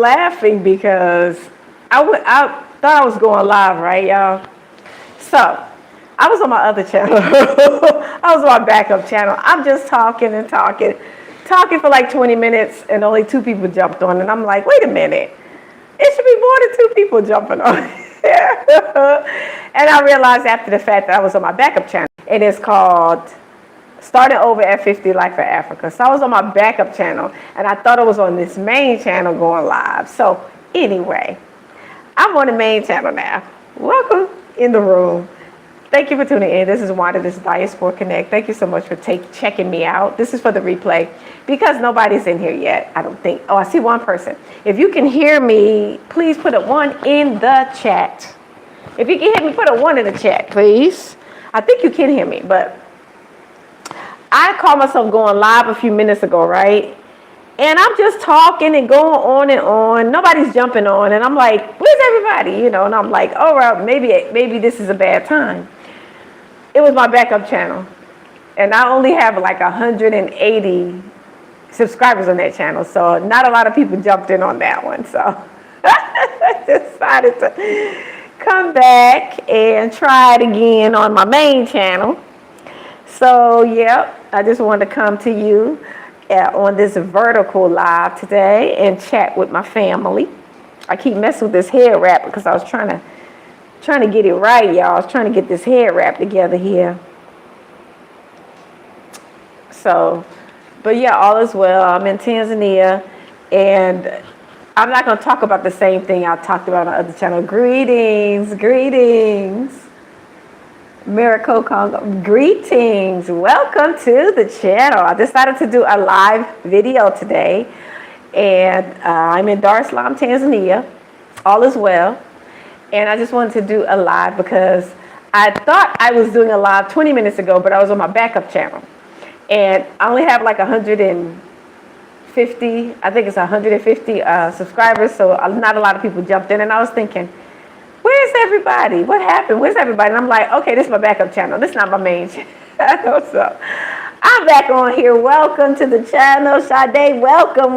laughing because I thought I was going live, right, y'all? So I was on my other channel. I was on my backup channel. I'm just talking and talking for like 20 minutes, and only 2 people jumped on. And I'm like, wait a minute. It should be more than 2 people jumping on. And I realized after the fact that I was on my backup channel. It is called Starting Over at 50 Life for Africa. So I was on my backup channel, and I thought it was on this main channel going live. So anyway, I'm on the main channel now. Welcome in the room. Thank you for tuning in. This is Wanda. This is Diaspora Connect. Thank you so much for checking me out. This is for the replay because nobody's in here yet, I don't think. Oh, I see one person. If you can hear me, please put a 1 in the chat. If you can hear me, put a 1 in the chat, please. I think you can hear me, but I caught myself going live a few minutes ago, right? And I'm just talking and going on and on. Nobody's jumping on. And I'm like, where's everybody? And I'm like, oh, well, maybe this is a bad time. It was my backup channel. And I only have like 180 subscribers on that channel. So not a lot of people jumped in on that one. So I decided to come back and try it again on my main channel. So, yep, I just wanted to come to you on this vertical live today and chat with my family. I keep messing with this hair wrap because I was trying to get it right, y'all. I was trying to get this hair wrap together here. So, but yeah, all is well. I'm in Tanzania, and I'm not going to talk about the same thing I talked about on the other channel. Greetings. Miracle Congo, greetings. Welcome to the channel. I decided to do a live video today, and I'm in Dar es Salaam, Tanzania. All is well. And I just wanted to do a live because I thought I was doing a live 20 minutes ago, but I was on my backup channel. And I only have like 150, I think it's 150 subscribers, so not a lot of people jumped in. And I was thinking, where's everybody? What happened? Where's everybody? And I'm like, okay, this is my backup channel. This is not my main channel. So I'm back on here. Welcome to the channel. Sade, welcome.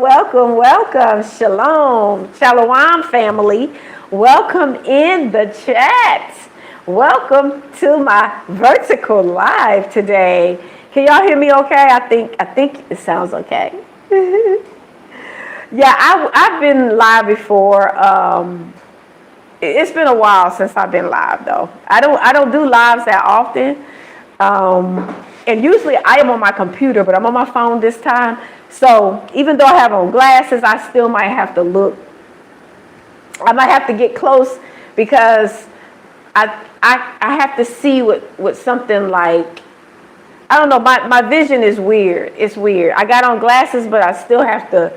Shalom, family. Welcome in the chat. Welcome to my vertical live today. Can y'all hear me okay? I think it sounds okay. Yeah, I've been live before. It's been a while since I've been live, though. I don't do lives that often. And usually I am on my computer, but I'm on my phone this time. So even though I have on glasses, I still might have to look. I might have to get close because I have to see what something like, I don't know, my vision is weird. It's weird. I got on glasses, but I still have to,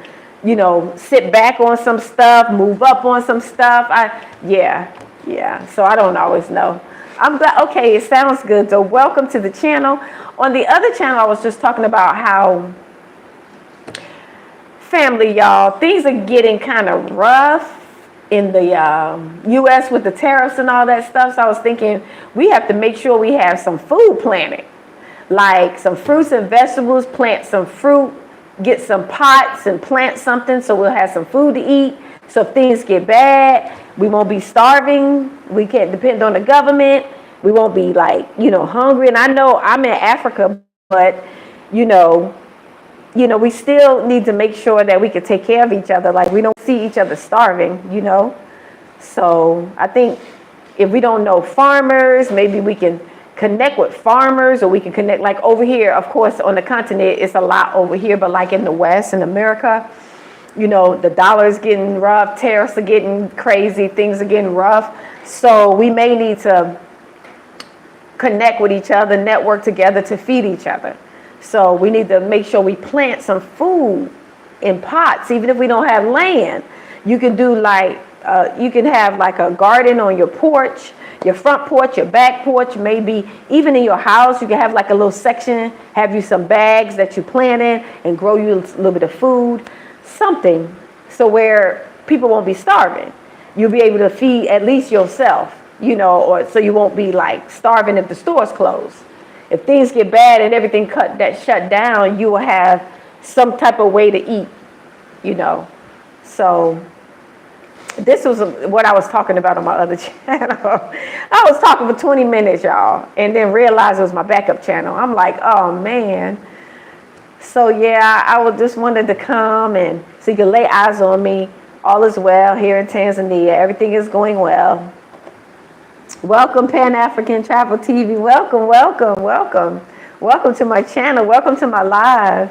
sit back on some stuff, move up on some stuff. Yeah. So I don't always know. I'm glad. Okay, it sounds good. So welcome to the channel. On the other channel, I was just talking about how, family, y'all, things are getting kind of rough in the U.S. with the tariffs and all that stuff. So I was thinking we have to make sure we have some food planting, like some fruits and vegetables, plant some fruit, get some pots and plant something so we'll have some food to eat. So if things get bad, we won't be starving. We can't depend on the government. We won't be hungry. And I know I'm in Africa, but we still need to make sure that we can take care of each other. Like we don't see each other starving, So I think if we don't know farmers, maybe we can connect with farmers, or we can connect like over here. Of course, on the continent, it's a lot over here, but like in the West, in America, the dollar is getting rough, tariffs are getting crazy, things are getting rough. So we may need to connect with each other, network together to feed each other. So we need to make sure we plant some food in pots, even if we don't have land. You can do you can have like a garden on your porch, your front porch, your back porch, maybe even in your house. You can have like a little section, have you some bags that you plant in and grow you a little bit of food, something, so where people won't be starving. You'll be able to feed at least yourself, or so you won't be like starving if the store's closed. If things get bad and everything shut down, you will have some type of way to eat, So This was what I was talking about on my other channel. I was talking for 20 minutes, y'all, and then realized it was my backup channel. I'm like, oh man. So yeah, I would just wanted to come and so you can lay eyes on me. All is well here in Tanzania. Everything is going well. Welcome, Pan-African Travel TV. Welcome, welcome, welcome. Welcome to my channel. Welcome to my live.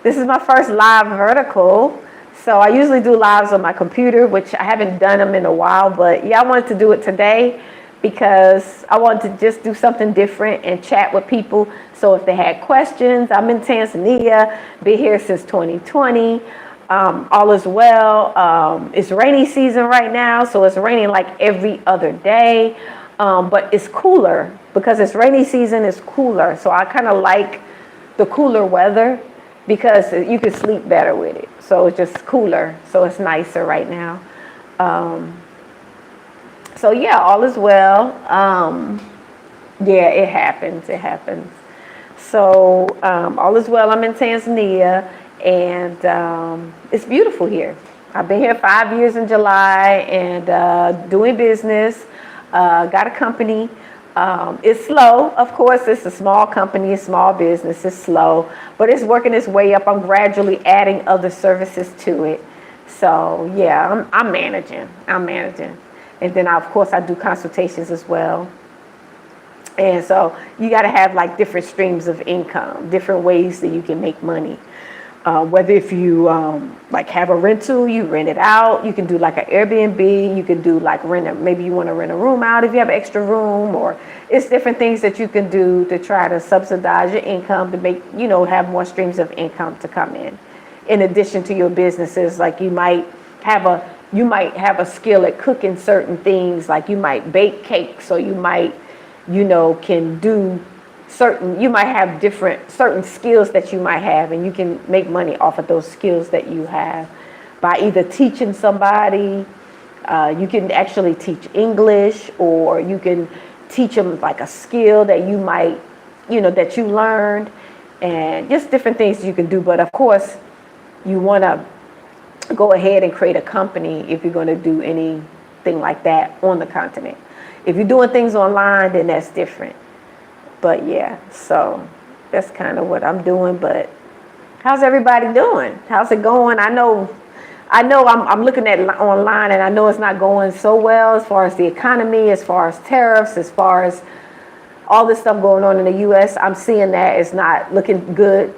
This is my first live vertical. So I usually do lives on my computer, which I haven't done them in a while, but yeah, I wanted to do it today because I wanted to just do something different and chat with people. So if they had questions, I'm in Tanzania, been here since 2020. All is well. It's rainy season right now, so it's raining like every other day, but it's cooler because it's rainy season, it's cooler. So I kind of like the cooler weather because you can sleep better with it. So it's just cooler, so it's nicer right now. So yeah, all is well. Yeah, it happens, it happens. So all is well, I'm in Tanzania, and it's beautiful here. I've been here 5 years in July, and doing business, got a company. It's slow, of course. It's a small company, a small business. It's slow, but it's working its way up. I'm gradually adding other services to it. So yeah, I'm managing. And then of course I do consultations as well. And so you got to have like different streams of income, different ways that you can make money. Whether if you like have a rental, you rent it out. You can do like an Airbnb. You can do like maybe you want to rent a room out if you have an extra room, or it's different things that you can do to try to subsidize your income to make, have more streams of income to come in addition to your businesses. Like you might have a skill at cooking certain things, like you might bake cakes, or you might, can do you might have certain skills that you might have, and you can make money off of those skills that you have by either teaching somebody. You can actually teach English, or you can teach them like a skill that you might, that you learned, and just different things you can do. But of course, you want to go ahead and create a company if you're going to do anything like that on the continent. If you're doing things online, then that's different. But yeah, so that's kind of what I'm doing. But how's everybody doing? How's it going? I know I'm looking at online, and I know it's not going so well as far as the economy, as far as tariffs, as far as all this stuff going on in the U.S. I'm seeing that it's not looking good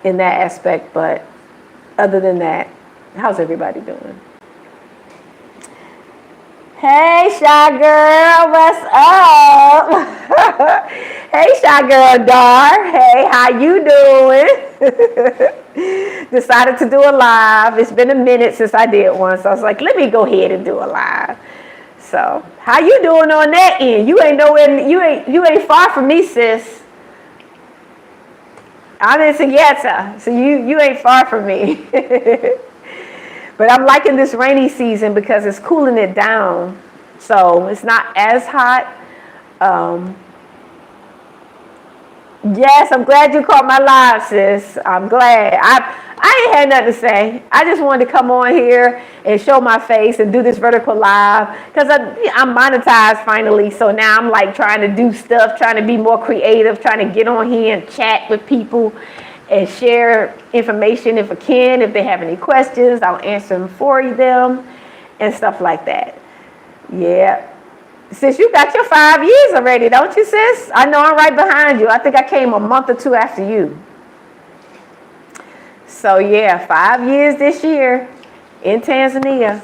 in that aspect. But other than that, how's everybody doing? Hey, Shy Girl, what's up? Hey, Shy Girl Dar. Hey, how you doing? Decided to do a live. It's been a minute since I did one, so I was like, let me go ahead and do a live. So, how you doing on that end? You ain't nowhere. You ain't far from me, sis. I'm in Sigeta, so you ain't far from me. But I'm liking this rainy season because it's cooling it down. So it's not as hot. Yes, I'm glad you caught my live, sis. I'm glad. I ain't had nothing to say. I just wanted to come on here and show my face and do this vertical live because I'm monetized finally. So now I'm like trying to do stuff, trying to be more creative, trying to get on here and chat with people and share information if I can. If they have any questions, I'll answer them for them and stuff like that. Yeah. Sis, you got your 5 years already, don't you, sis? I know I'm right behind you. I think I came a month or two after you. So yeah, 5 years this year in Tanzania.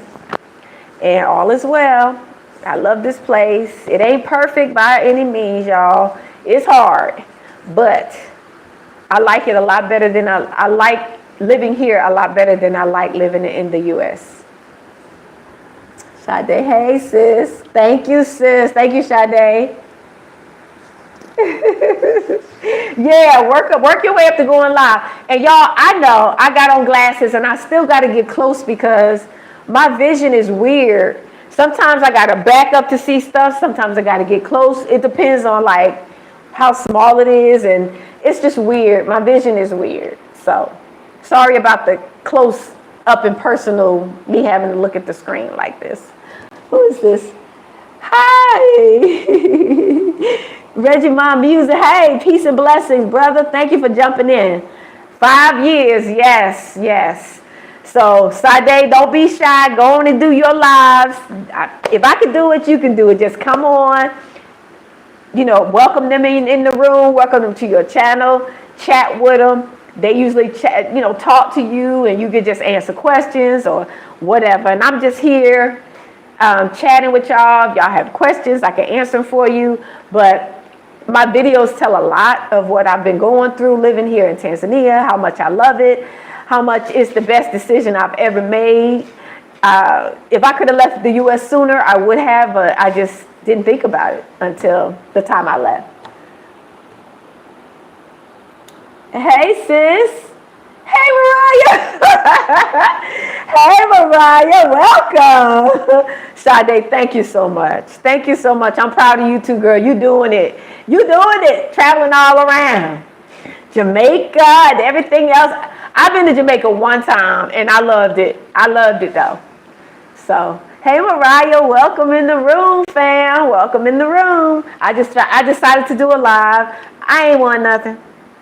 And all is well. I love this place. It ain't perfect by any means, y'all. It's hard. But I like it a lot better than I like living here a lot better than I like living in the U.S. Sade, hey, sis. Thank you, sis. Thank you, Sade. Yeah, work your way up to going live. And y'all, I know I got on glasses and I still got to get close because my vision is weird. Sometimes I got to back up to see stuff. Sometimes I got to get close. It depends on like how small it is, and it's just weird. My vision is weird. So sorry about the close up and personal, me having to look at the screen like this. Who is this? Hi. Reggie Mom Music. Hey, peace and blessings, brother. Thank you for jumping in. 5 years. Yes, yes. So, Sade, don't be shy. Go on and do your lives. If I can do it, you can do it. Just come on. Welcome them in the room. Welcome them to your channel. Chat with them. They usually chat, talk to you, and you can just answer questions or whatever. And I'm just here chatting with y'all. If y'all have questions, I can answer them for you. But my videos tell a lot of what I've been going through living here in Tanzania, how much I love it, how much it's the best decision I've ever made. If I could have left the U.S. sooner, I would have, but I just didn't think about it until the time I left. Hey, sis. Hey, Mariah. Hey, Mariah. Welcome. Sade, thank you so much. Thank you so much. I'm proud of you too, girl. You doing it. You doing it. Traveling all around. Jamaica and everything else. I've been to Jamaica one time, and I loved it. I loved it, though. So, hey, Mariah. Welcome in the room, fam. Welcome in the room. I decided to do a live. I ain't want nothing.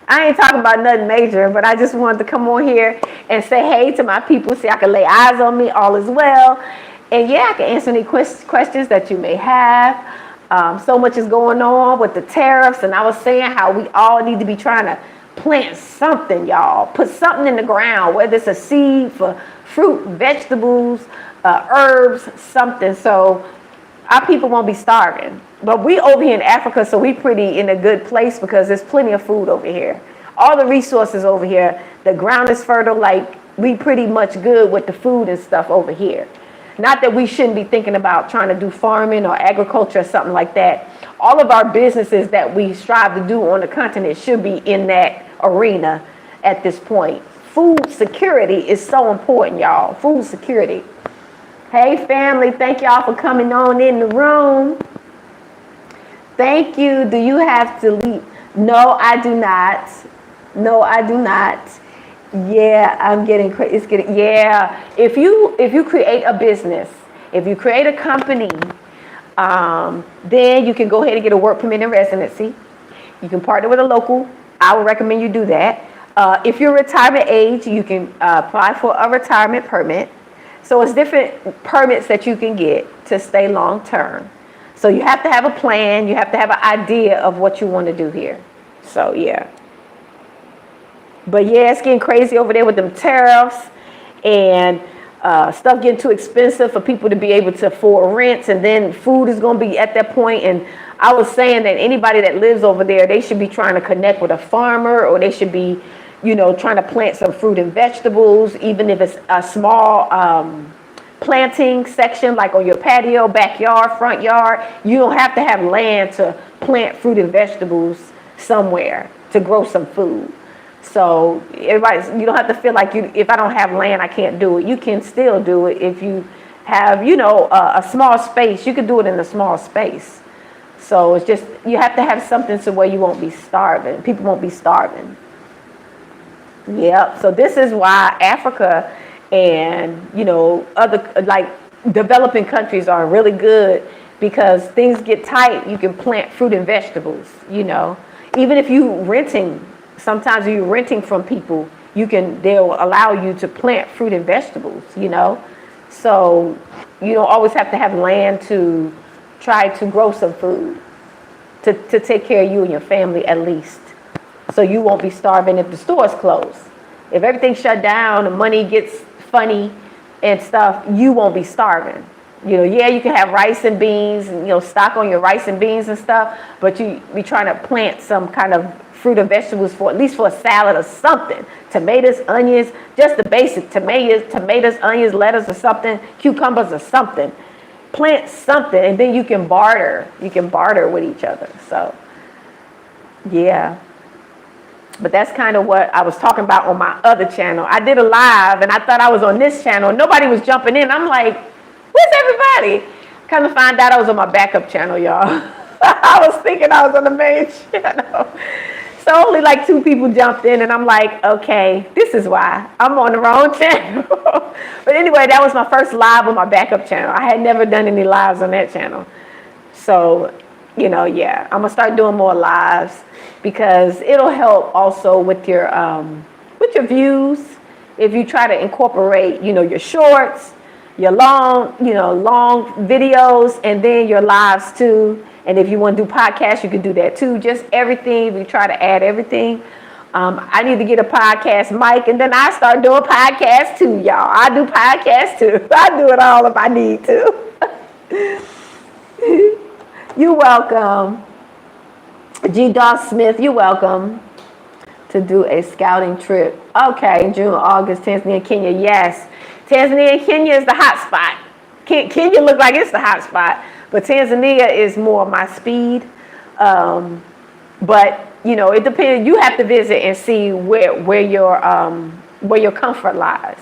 I ain't talking about nothing major, but I just wanted to come on here and say hey to my people, see I can lay eyes on me, all is well. And yeah, I can answer any questions that you may have. So much is going on with the tariffs, and I was saying how we all need to be trying to plant something, y'all. Put something in the ground, whether it's a seed for fruit, vegetables, herbs, something, so our people won't be starving. But we over here in Africa, so we pretty in a good place because there's plenty of food over here. All the resources over here, the ground is fertile, like we pretty much good with the food and stuff over here. Not that we shouldn't be thinking about trying to do farming or agriculture or something like that. All of our businesses that we strive to do on the continent should be in that arena at this point. Food security is so important, y'all. Food security. Hey, family, thank y'all for coming on in the room. Thank you. Do you have to leave? No, I do not. No, I do not. Yeah, I'm getting crazy. It's getting, yeah. If you create a business, if you create a company, then you can go ahead and get a work permit and residency. You can partner with a local. I would recommend you do that. If you're retirement age, you can apply for a retirement permit. So it's different permits that you can get to stay long term. So you have to have a plan. You have to have an idea of what you want to do here. So yeah. But yeah, it's getting crazy over there with them tariffs and stuff getting too expensive for people to be able to afford rents, and then food is going to be at that point. And I was saying that anybody that lives over there, they should be trying to connect with a farmer, or they should be, trying to plant some fruit and vegetables, even if it's a small planting section, like on your patio, backyard, front yard. You don't have to have land to plant fruit and vegetables somewhere to grow some food. So you don't have to feel like if I don't have land, I can't do it. You can still do it if you have, a small space. You can do it in a small space. So it's just, you have to have something so where you won't be starving. People won't be starving. Yep. So this is why Africa and, other like developing countries are really good, because things get tight. You can plant fruit and vegetables, even if you renting. Sometimes you're renting from people, they'll allow you to plant fruit and vegetables, So you don't always have to have land to try to grow some food to take care of you and your family at least. So you won't be starving if the store's closed. If everything's shut down and money gets funny and stuff, you won't be starving. Yeah, you can have rice and beans and, stock on your rice and beans and stuff, but you be trying to plant some kind of fruit or vegetables for at least for a salad or something. Tomatoes, onions, just the basic tomatoes, onions, lettuce or something, cucumbers or something. Plant something, and then you can barter. You can barter with each other. So, yeah. But that's kind of what I was talking about on my other channel. I did a live, and I thought I was on this channel. Nobody was jumping in. I'm like, where's everybody? Kind of find out I was on my backup channel, y'all. I was thinking I was on the main channel. So only like 2 people jumped in, and I'm like, okay, this is why I'm on the wrong channel. But anyway, that was my first live on my backup channel. I had never done any lives on that channel. So, yeah, I'm gonna start doing more lives because it'll help also with your views. If you try to incorporate, your shorts, your long videos, and then your lives too. And if you want to do podcasts, you can do that too. Just everything. If you try to add everything. I need to get a podcast mic, and then I start doing podcasts too, y'all. I do podcasts too. I do it all if I need to. You're welcome. G. Doss Smith, you're welcome to do a scouting trip. Okay, June, August, Tanzania, Kenya. Yes, Tanzania and Kenya is the hot spot. Kenya look like it's the hot spot, but Tanzania is more my speed. But it depends. You have to visit and see where your comfort lies.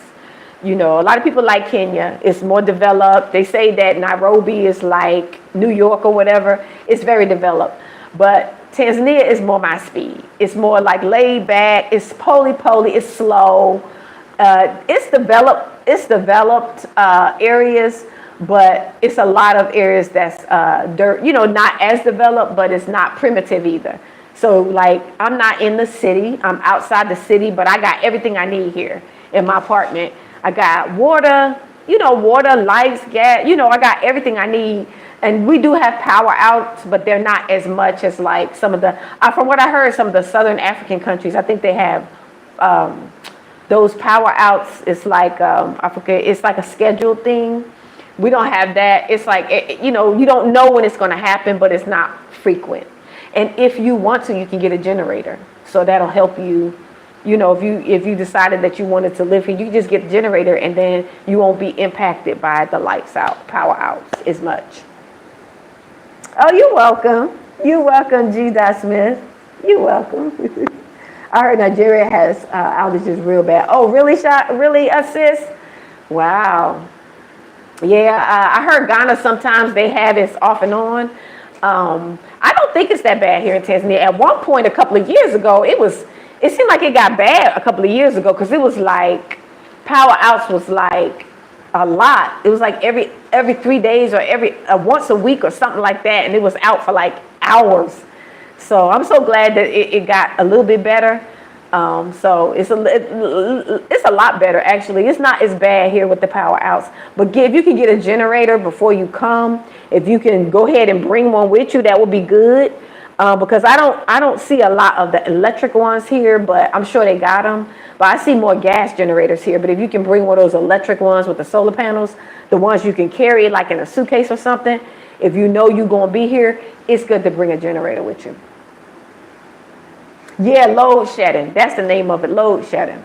A lot of people like Kenya. It's more developed. They say that Nairobi is like New York or whatever. It's very developed. But Tanzania is more my speed. It's more like laid back. It's poly. It's slow. It's developed areas, but it's a lot of areas that's dirt. Not as developed, but it's not primitive either. So like I'm not in the city. I'm outside the city, but I got everything I need here in my apartment. I got water, lights, gas. I got everything I need. And we do have power outs, but they're not as much as like some of the, from what I heard, some of the Southern African countries, I think they have those power outs. It's like, I forget, it's like a scheduled thing. We don't have that. It's like, you don't know when it's going to happen, but it's not frequent. And if you want to, you can get a generator. So that'll help you. If you decided that you wanted to live here, you can just get a generator and then you won't be impacted by the lights out, power outs as much. Oh, you're welcome. You're welcome, G. Smith. You're welcome. I heard Nigeria has outages real bad. Oh, really, sis? Wow. Yeah, I heard Ghana sometimes they have it off and on. I don't think it's that bad here in Tanzania. At one point, a couple of years ago, it seemed like it got bad a couple of years ago because it was like power outs was like a lot. It was like every 3 days or once a week or something like that, and it was out for like hours. So I'm so glad that it got a little bit better. So it's a lot better actually. It's not as bad here with the power outs. But if you can get a generator before you come, if you can go ahead and bring one with you, that would be good. Because I don't see a lot of the electric ones here, but I'm sure they got them. But I see more gas generators here. But if you can bring one of those electric ones with the solar panels, the ones you can carry like in a suitcase or something, if you know you're going to be here, it's good to bring a generator with you. Yeah, load shedding. That's the name of it, load shedding.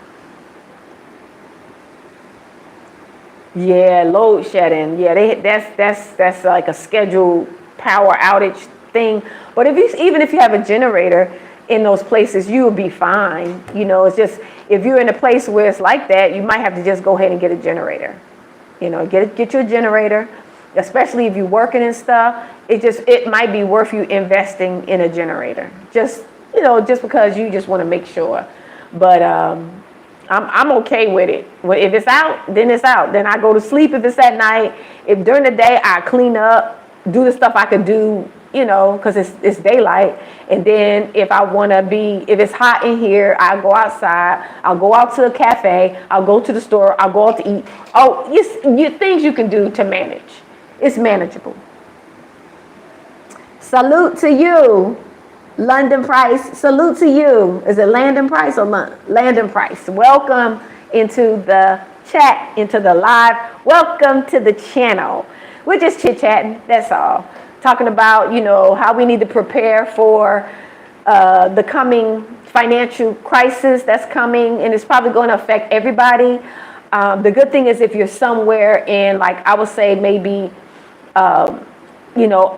Yeah, load shedding. Yeah, that's like a scheduled power outage thing. But even if you have a generator in those places, you will be fine. It's just if you're in a place where it's like that, you might have to just go ahead and get a generator. Get you a generator, especially if you're working and stuff. It might be worth you investing in a generator. Just because you just want to make sure. But I'm okay with it. If it's out, then it's out. Then I go to sleep if it's at night. If during the day I clean up, do the stuff I could do, because it's daylight. And then if it's hot in here, I'll go outside. I'll go out to a cafe. I'll go to the store. I'll go out to eat. Oh, things you can do to manage. It's manageable. Salute to you. London Price, salute to you. Is it Landon Price or Landon Price? Welcome into the chat, into the live. Welcome to the channel. We're just chit-chatting, that's all. Talking about, how we need to prepare for the coming financial crisis that's coming, and it's probably going to affect everybody. The good thing is if you're somewhere in, like I would say maybe,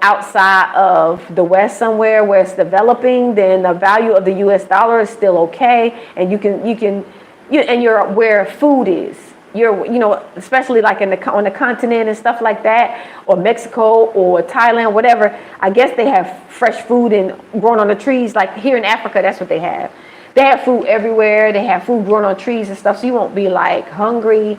outside of the West somewhere where it's developing, then the value of the U.S. dollar is still okay, and and you're where food is. Especially like on the continent and stuff like that, or Mexico or Thailand, whatever. I guess they have fresh food and grown on the trees. Like here in Africa, that's what they have. They have food everywhere. They have food grown on trees and stuff, so you won't be like hungry.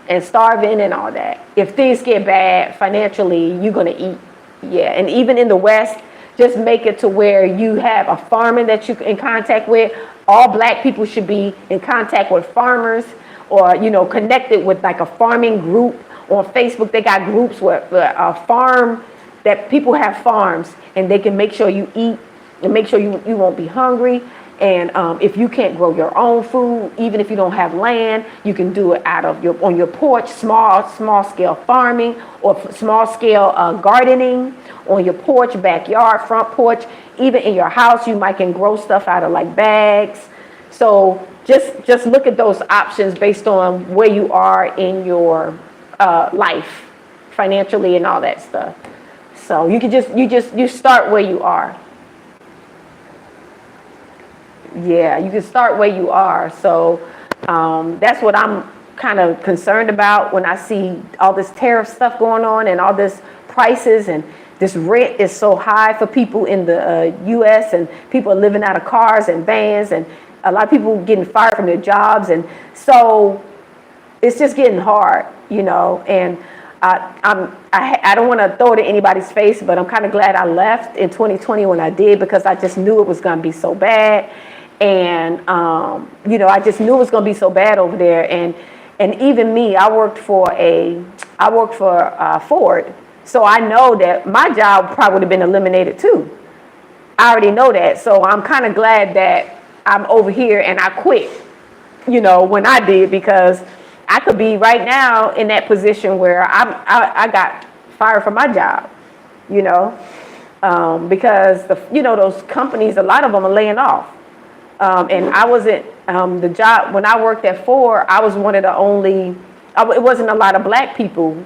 and starving and all that. If things get bad financially, you're going to eat. Yeah, and even in the West, just make it to where you have a farmer that you're in contact with. All black people should be in contact with farmers, or, you know, connected with like a farming group. On Facebook, they got groups where a farm, that people have farms, and they can make sure you eat and make sure you won't be hungry. And if you can't grow your own food, even if you don't have land, you can do it on your porch, small scale farming, or small scale gardening on your porch, backyard, front porch. Even in your house, you might can grow stuff out of like bags. So just look at those options based on where you are in your life, financially and all that stuff. So you can you start where you are. Yeah, you can start where you are. So that's what I'm kind of concerned about when I see all this tariff stuff going on and all this prices, and this rent is so high for people in the U.S. and people are living out of cars and vans, and a lot of people getting fired from their jobs. And so it's just getting hard, you know, and I don't want to throw it in anybody's face, but I'm kind of glad I left in 2020 when I did, because I just knew it was going to be so bad. And, you know, I just knew it was going to be so bad over there. And even me, I worked for Ford. So I know that my job probably would have been eliminated too. I already know that. So I'm kind of glad that I'm over here and I quit, you know, when I did, because I could be right now in that position where I got fired from my job, you know, because those companies, a lot of them are laying off. And I wasn't, the job, when I worked at Ford, I was one of the only, it wasn't a lot of black people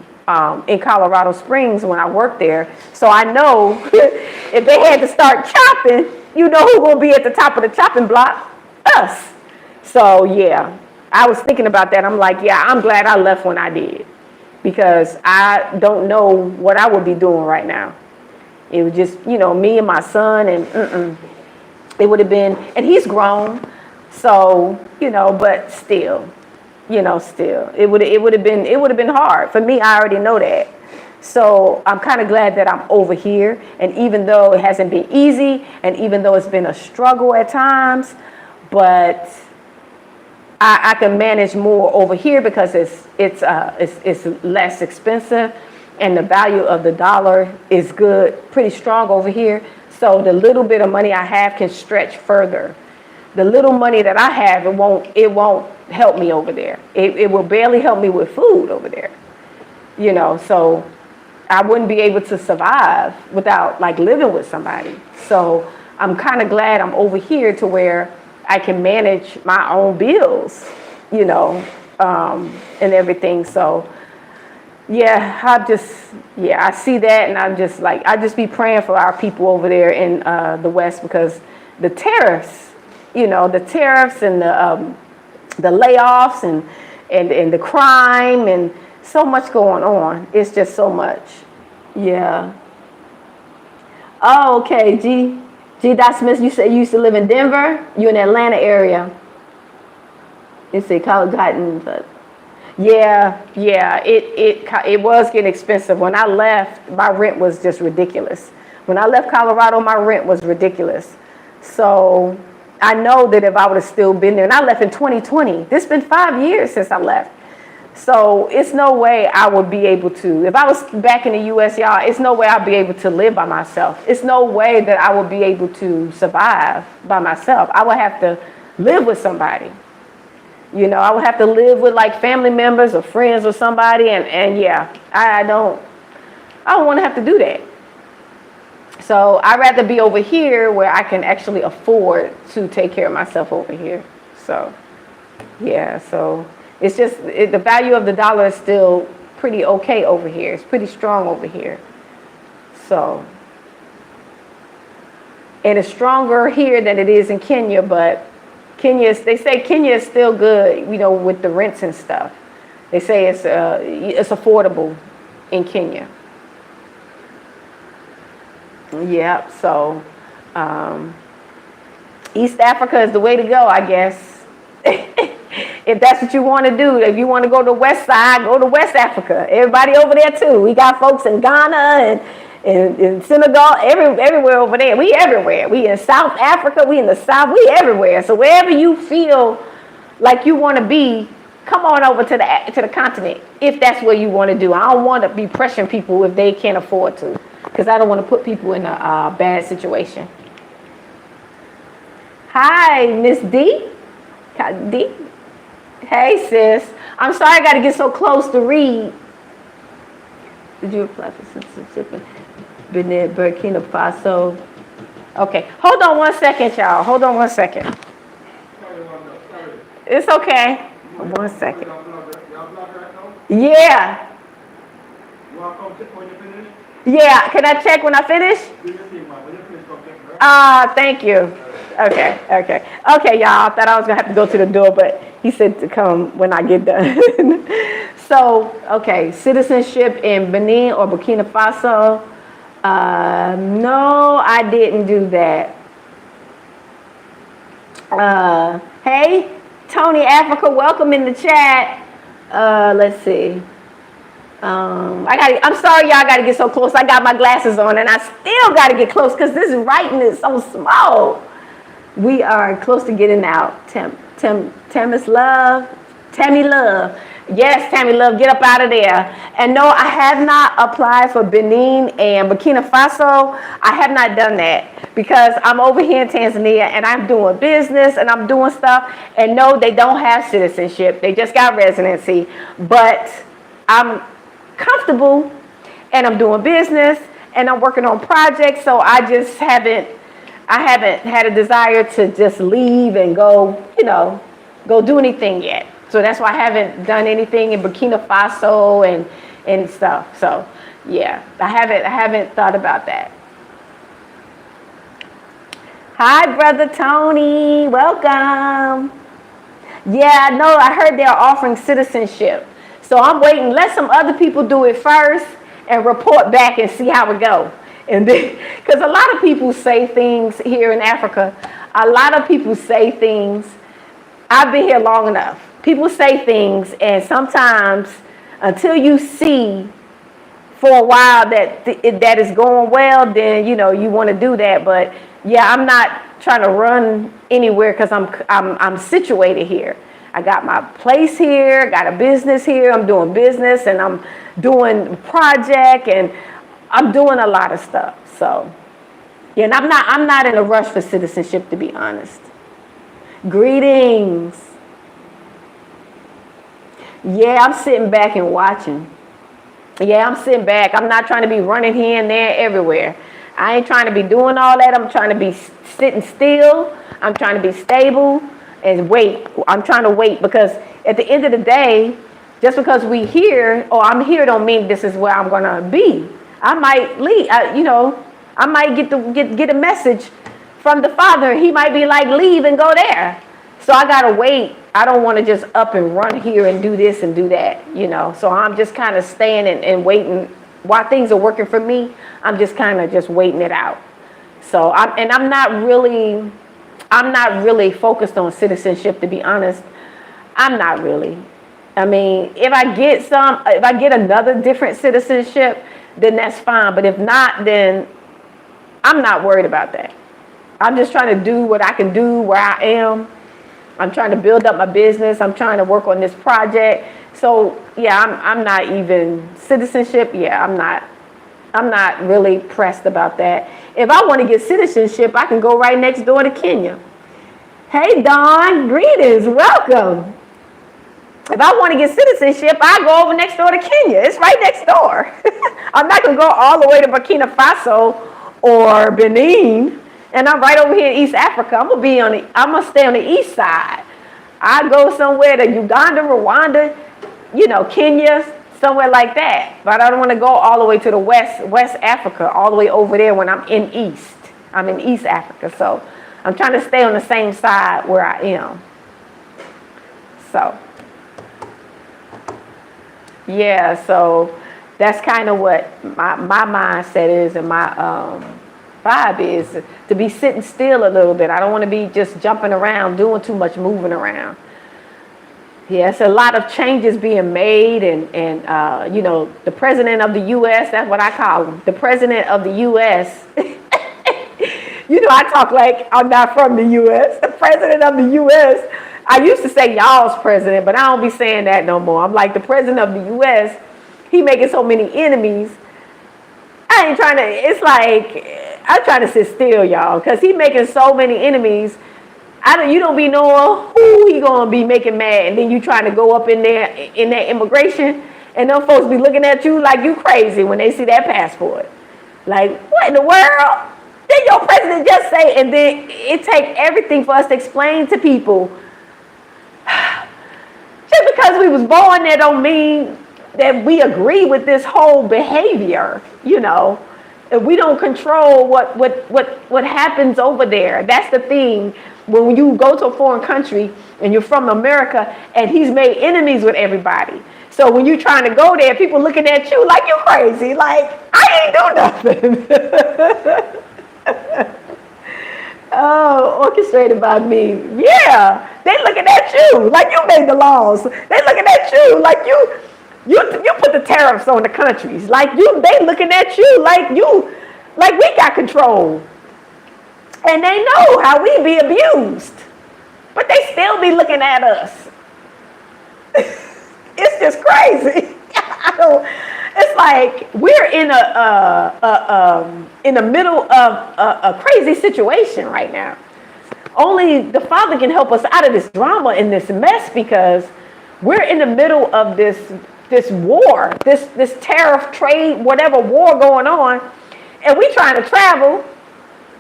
in Colorado Springs when I worked there. So I know if they had to start chopping, you know who's going to be at the top of the chopping block? Us. So yeah, I was thinking about that. I'm like, yeah, I'm glad I left when I did, because I don't know what I would be doing right now. It was just, you know, me and my son, and it would have been, and he's grown, so, you know, but still, you know, it would have been hard for me. I already know that. So I'm kind of glad that I'm over here. And even though it hasn't been easy, and even though it's been a struggle at times, but I can manage more over here, because it's less expensive, and the value of the dollar is good, pretty strong over here. So the little bit of money I have can stretch further. The little money that I have, it won't help me over there. It will barely help me with food over there. You know, so I wouldn't be able to survive without like living with somebody. So I'm kind of glad I'm over here to where I can manage my own bills, you know, and everything. So yeah, I see that, and I just be praying for our people over there in the West, because the tariffs, you know, and the layoffs and the crime, and so much going on. It's just so much. Yeah. Oh, okay. G. Dot Smith, you said you used to live in Denver. You in the Atlanta area. You say college gotten, but. Yeah, it was getting expensive. When I left, my rent was just ridiculous. When I left Colorado, my rent was ridiculous. So I know that if I would have still been there, and I left in 2020, this has been 5 years since I left. So it's no way I would be able to, if I was back in the U.S., y'all, it's no way I'd be able to live by myself. It's no way that I would be able to survive by myself. I would have to live with somebody. You know, I would have to live with like family members or friends or somebody. And yeah, I don't want to have to do that. So I'd rather be over here where I can actually afford to take care of myself over here. So yeah, so it's just, the value of the dollar is still pretty okay over here. It's pretty strong over here. So, and it's stronger here than it is in Kenya, but they say Kenya is still good, you know, with the rents and stuff. They say it's affordable in Kenya. Yeah, so East Africa is the way to go, I guess. It if that's what you want to do, if you want to go to the West Side, go to West Africa. Everybody over there too. We got folks in Ghana and in Senegal, everywhere over there. We everywhere. We in South Africa. We in the South. We everywhere. So wherever you feel like you want to be, come on over to the continent if that's what you want to do. I don't want to be pressuring people if they can't afford to, because I don't want to put people in a bad situation. Hi, Miss D. D. Hey, sis. I'm sorry I got to get so close to read. Did you apply for citizenship in Benin, Burkina Faso? Okay. Hold on 1 second, y'all. Hold on 1 second. It's okay. 1 second. Yeah. Yeah. Can I check when I finish? Thank you. Okay, y'all. I thought I was gonna have to go to the door, but he said to come when I get done. So, okay, citizenship in Benin or Burkina Faso. No, I didn't do that. Hey, Tony Africa, welcome in the chat. Let's see. I'm sorry, y'all. Got to get so close. I got my glasses on, and I still got to get close because this writing is so small. We are close to getting out. Tammy Love. Yes, Tammy Love, get up out of there. And no, I have not applied for Benin and Burkina Faso. I have not done that because I'm over here in Tanzania and I'm doing business and I'm doing stuff. And no, they don't have citizenship. They just got residency. But I'm comfortable and I'm doing business and I'm working on projects. So I haven't had a desire to just leave and go do anything yet. So that's why I haven't done anything in Burkina Faso and stuff. So yeah, I haven't thought about that. Hi, Brother Tony, welcome. Yeah, no, I heard they're offering citizenship. So I'm waiting, let some other people do it first and report back and see how it goes. And then, because a lot of people say things here in Africa, I've been here long enough. People say things, and sometimes until you see for a while that is going well, then you want to do that. But yeah, I'm not trying to run anywhere because I'm situated here. I got my place here, got a business here. I'm doing business, and I'm doing project, and I'm doing a lot of stuff. So yeah, and I'm not in a rush for citizenship, to be honest. Greetings. Yeah, I'm sitting back and watching. Yeah, I'm sitting back. I'm not trying to be running here and there everywhere. I ain't trying to be doing all that. I'm trying to be sitting still. I'm trying to be stable and wait. I'm trying to wait because at the end of the day, just because we here or I'm here don't mean this is where I'm going to be. I might leave. I might get a message from the Father. He might be like, leave and go there. So I got to wait. I don't want to just up and run here and do this and do that, So I'm just kind of staying and waiting. While things are working for me, I'm just kind of just waiting it out. So I'm not really focused on citizenship, to be honest. I'm not really. I mean, if I get another different citizenship, then that's fine. But if not, then I'm not worried about that. I'm just trying to do what I can do where I am. I'm trying to build up my business. I'm trying to work on this project. So yeah, I'm not even citizenship. Yeah, I'm not really pressed about that. If I want to get citizenship, I can go right next door to Kenya. Hey, Dawn, greetings, welcome. If I want to get citizenship, I go over next door to Kenya. It's right next door. I'm not going to go all the way to Burkina Faso or Benin. And I'm right over here in East Africa. I'm gonna stay on the east side. I go somewhere to Uganda, Rwanda, Kenya, somewhere like that. But I don't want to go all the way to the West Africa, all the way over there when I'm in East. I'm in East Africa. So I'm trying to stay on the same side where I am. So yeah, so that's kind of what my mindset is, and my vibe is to be sitting still a little bit. I don't want to be just jumping around, doing too much moving around. Yes, a lot of changes being made, and you know, the president of the U.S., that's what I call him, the president of the U.S. You know, I talk like I'm not from the U.S. The president of the U.S. I used to say y'all's president, but I don't be saying that no more. I'm like, the president of the U.S., he making so many enemies. I ain't trying to, it's like, I'm trying to sit still, y'all, because he making so many enemies. You don't be knowing who he gonna be making mad, and then you trying to go up in there in that immigration, and them folks be looking at you like you crazy when they see that passport. Like, what in the world? Did your president just say? And then it take everything for us to explain to people. Just because we was born there don't mean that we agree with this whole behavior, you know. We don't control what happens over there. That's the thing. When you go to a foreign country and you're from America and he's made enemies with everybody. So when you're trying to go there, people looking at you like you're crazy. Like, I ain't do nothing. Oh, orchestrated by me. Yeah, they looking at you like you made the laws. They looking at you like you put the tariffs on the countries. Like they looking at you like we got control. And they know how we be abused. But they still be looking at us. It's just crazy. It's like we're in the middle of a crazy situation right now. Only the Father can help us out of this drama and this mess, because we're in the middle of this war, this tariff trade, whatever war going on, and we trying to travel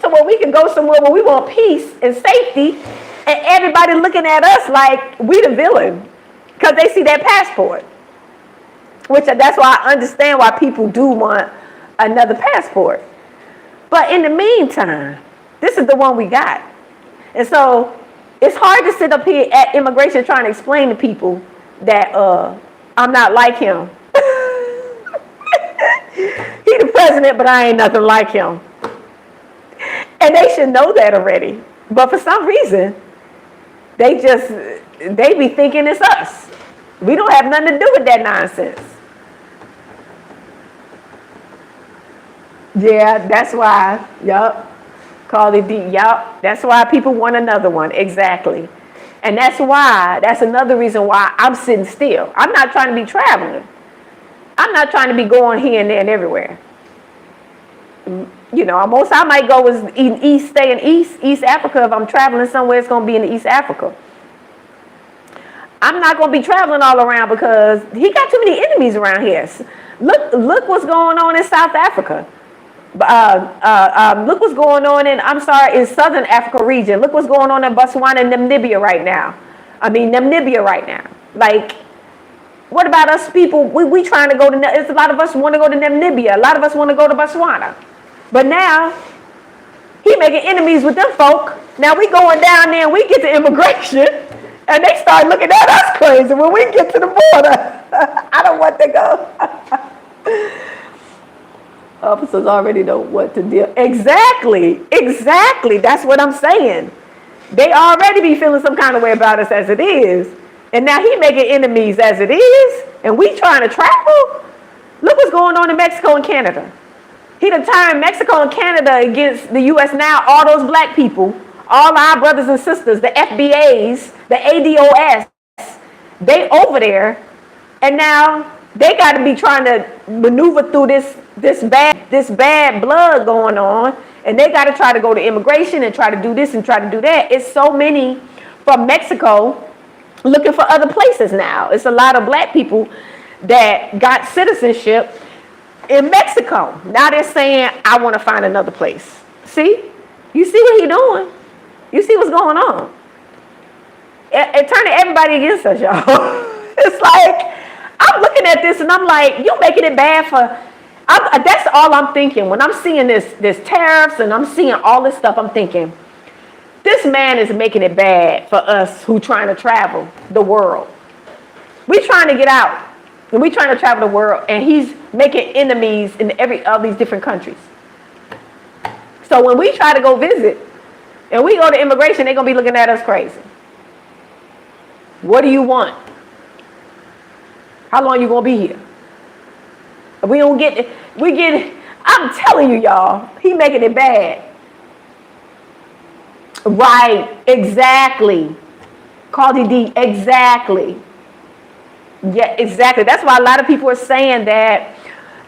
to where we can go somewhere where we want peace and safety, and everybody looking at us like we the villain because they see that passport. Which that's why I understand why people do want another passport. But in the meantime, this is the one we got. And so it's hard to sit up here at immigration trying to explain to people that I'm not like him. He the president, but I ain't nothing like him. And they should know that already. But for some reason, they be thinking it's us. We don't have nothing to do with that nonsense. Yeah, that's why. Yup. Call it deep. Yup. That's why people want another one. Exactly. And that's another reason why I'm sitting still. I'm not trying to be traveling. I'm not trying to be going here and there and everywhere. You know, most I might go is stay in East Africa. If I'm traveling somewhere, it's going to be in East Africa. I'm not going to be traveling all around because he got too many enemies around here. Look what's going on in South Africa. Look what's going on in Southern Africa region. Look what's going on in Botswana and Namibia right now. Like, what about us people? We trying to go to, it's a lot of us want to go to Namibia. A lot of us want to go to Botswana. But now, he making enemies with them folk. Now we going down there and we get to immigration and they start looking at us crazy when we get to the border. I don't want to go. Officers already know what to do. Exactly. That's what I'm saying. They already be feeling some kind of way about us as it is. And now he making enemies as it is. And we trying to travel. Look what's going on in Mexico and Canada. He done turned Mexico and Canada against the U.S. now. All those black people, all our brothers and sisters, the FBAs, the ADOS, they over there. And now they got to be trying to maneuver through this bad blood going on, and they got to try to go to immigration and try to do this and try to do that. It's so many from Mexico looking for other places now. It's a lot of black people that got citizenship in Mexico. Now they're saying, I want to find another place. See? You see what he's doing? You see what's going on? It turning everybody against us, y'all. It's like, I'm looking at this and I'm like, you making it bad for... that's all I'm thinking. When I'm seeing this tariffs and I'm seeing all this stuff, I'm thinking, this man is making it bad for us who trying to travel the world. We trying to get out. And we trying to travel the world. And he's making enemies in all these different countries. So when we try to go visit and we go to immigration, they're going to be looking at us crazy. What do you want? How long you gonna be here? We don't get it. We get it. I'm telling you, y'all, he making it bad. Right, exactly. Cardi D, exactly. Yeah, exactly. That's why a lot of people are saying that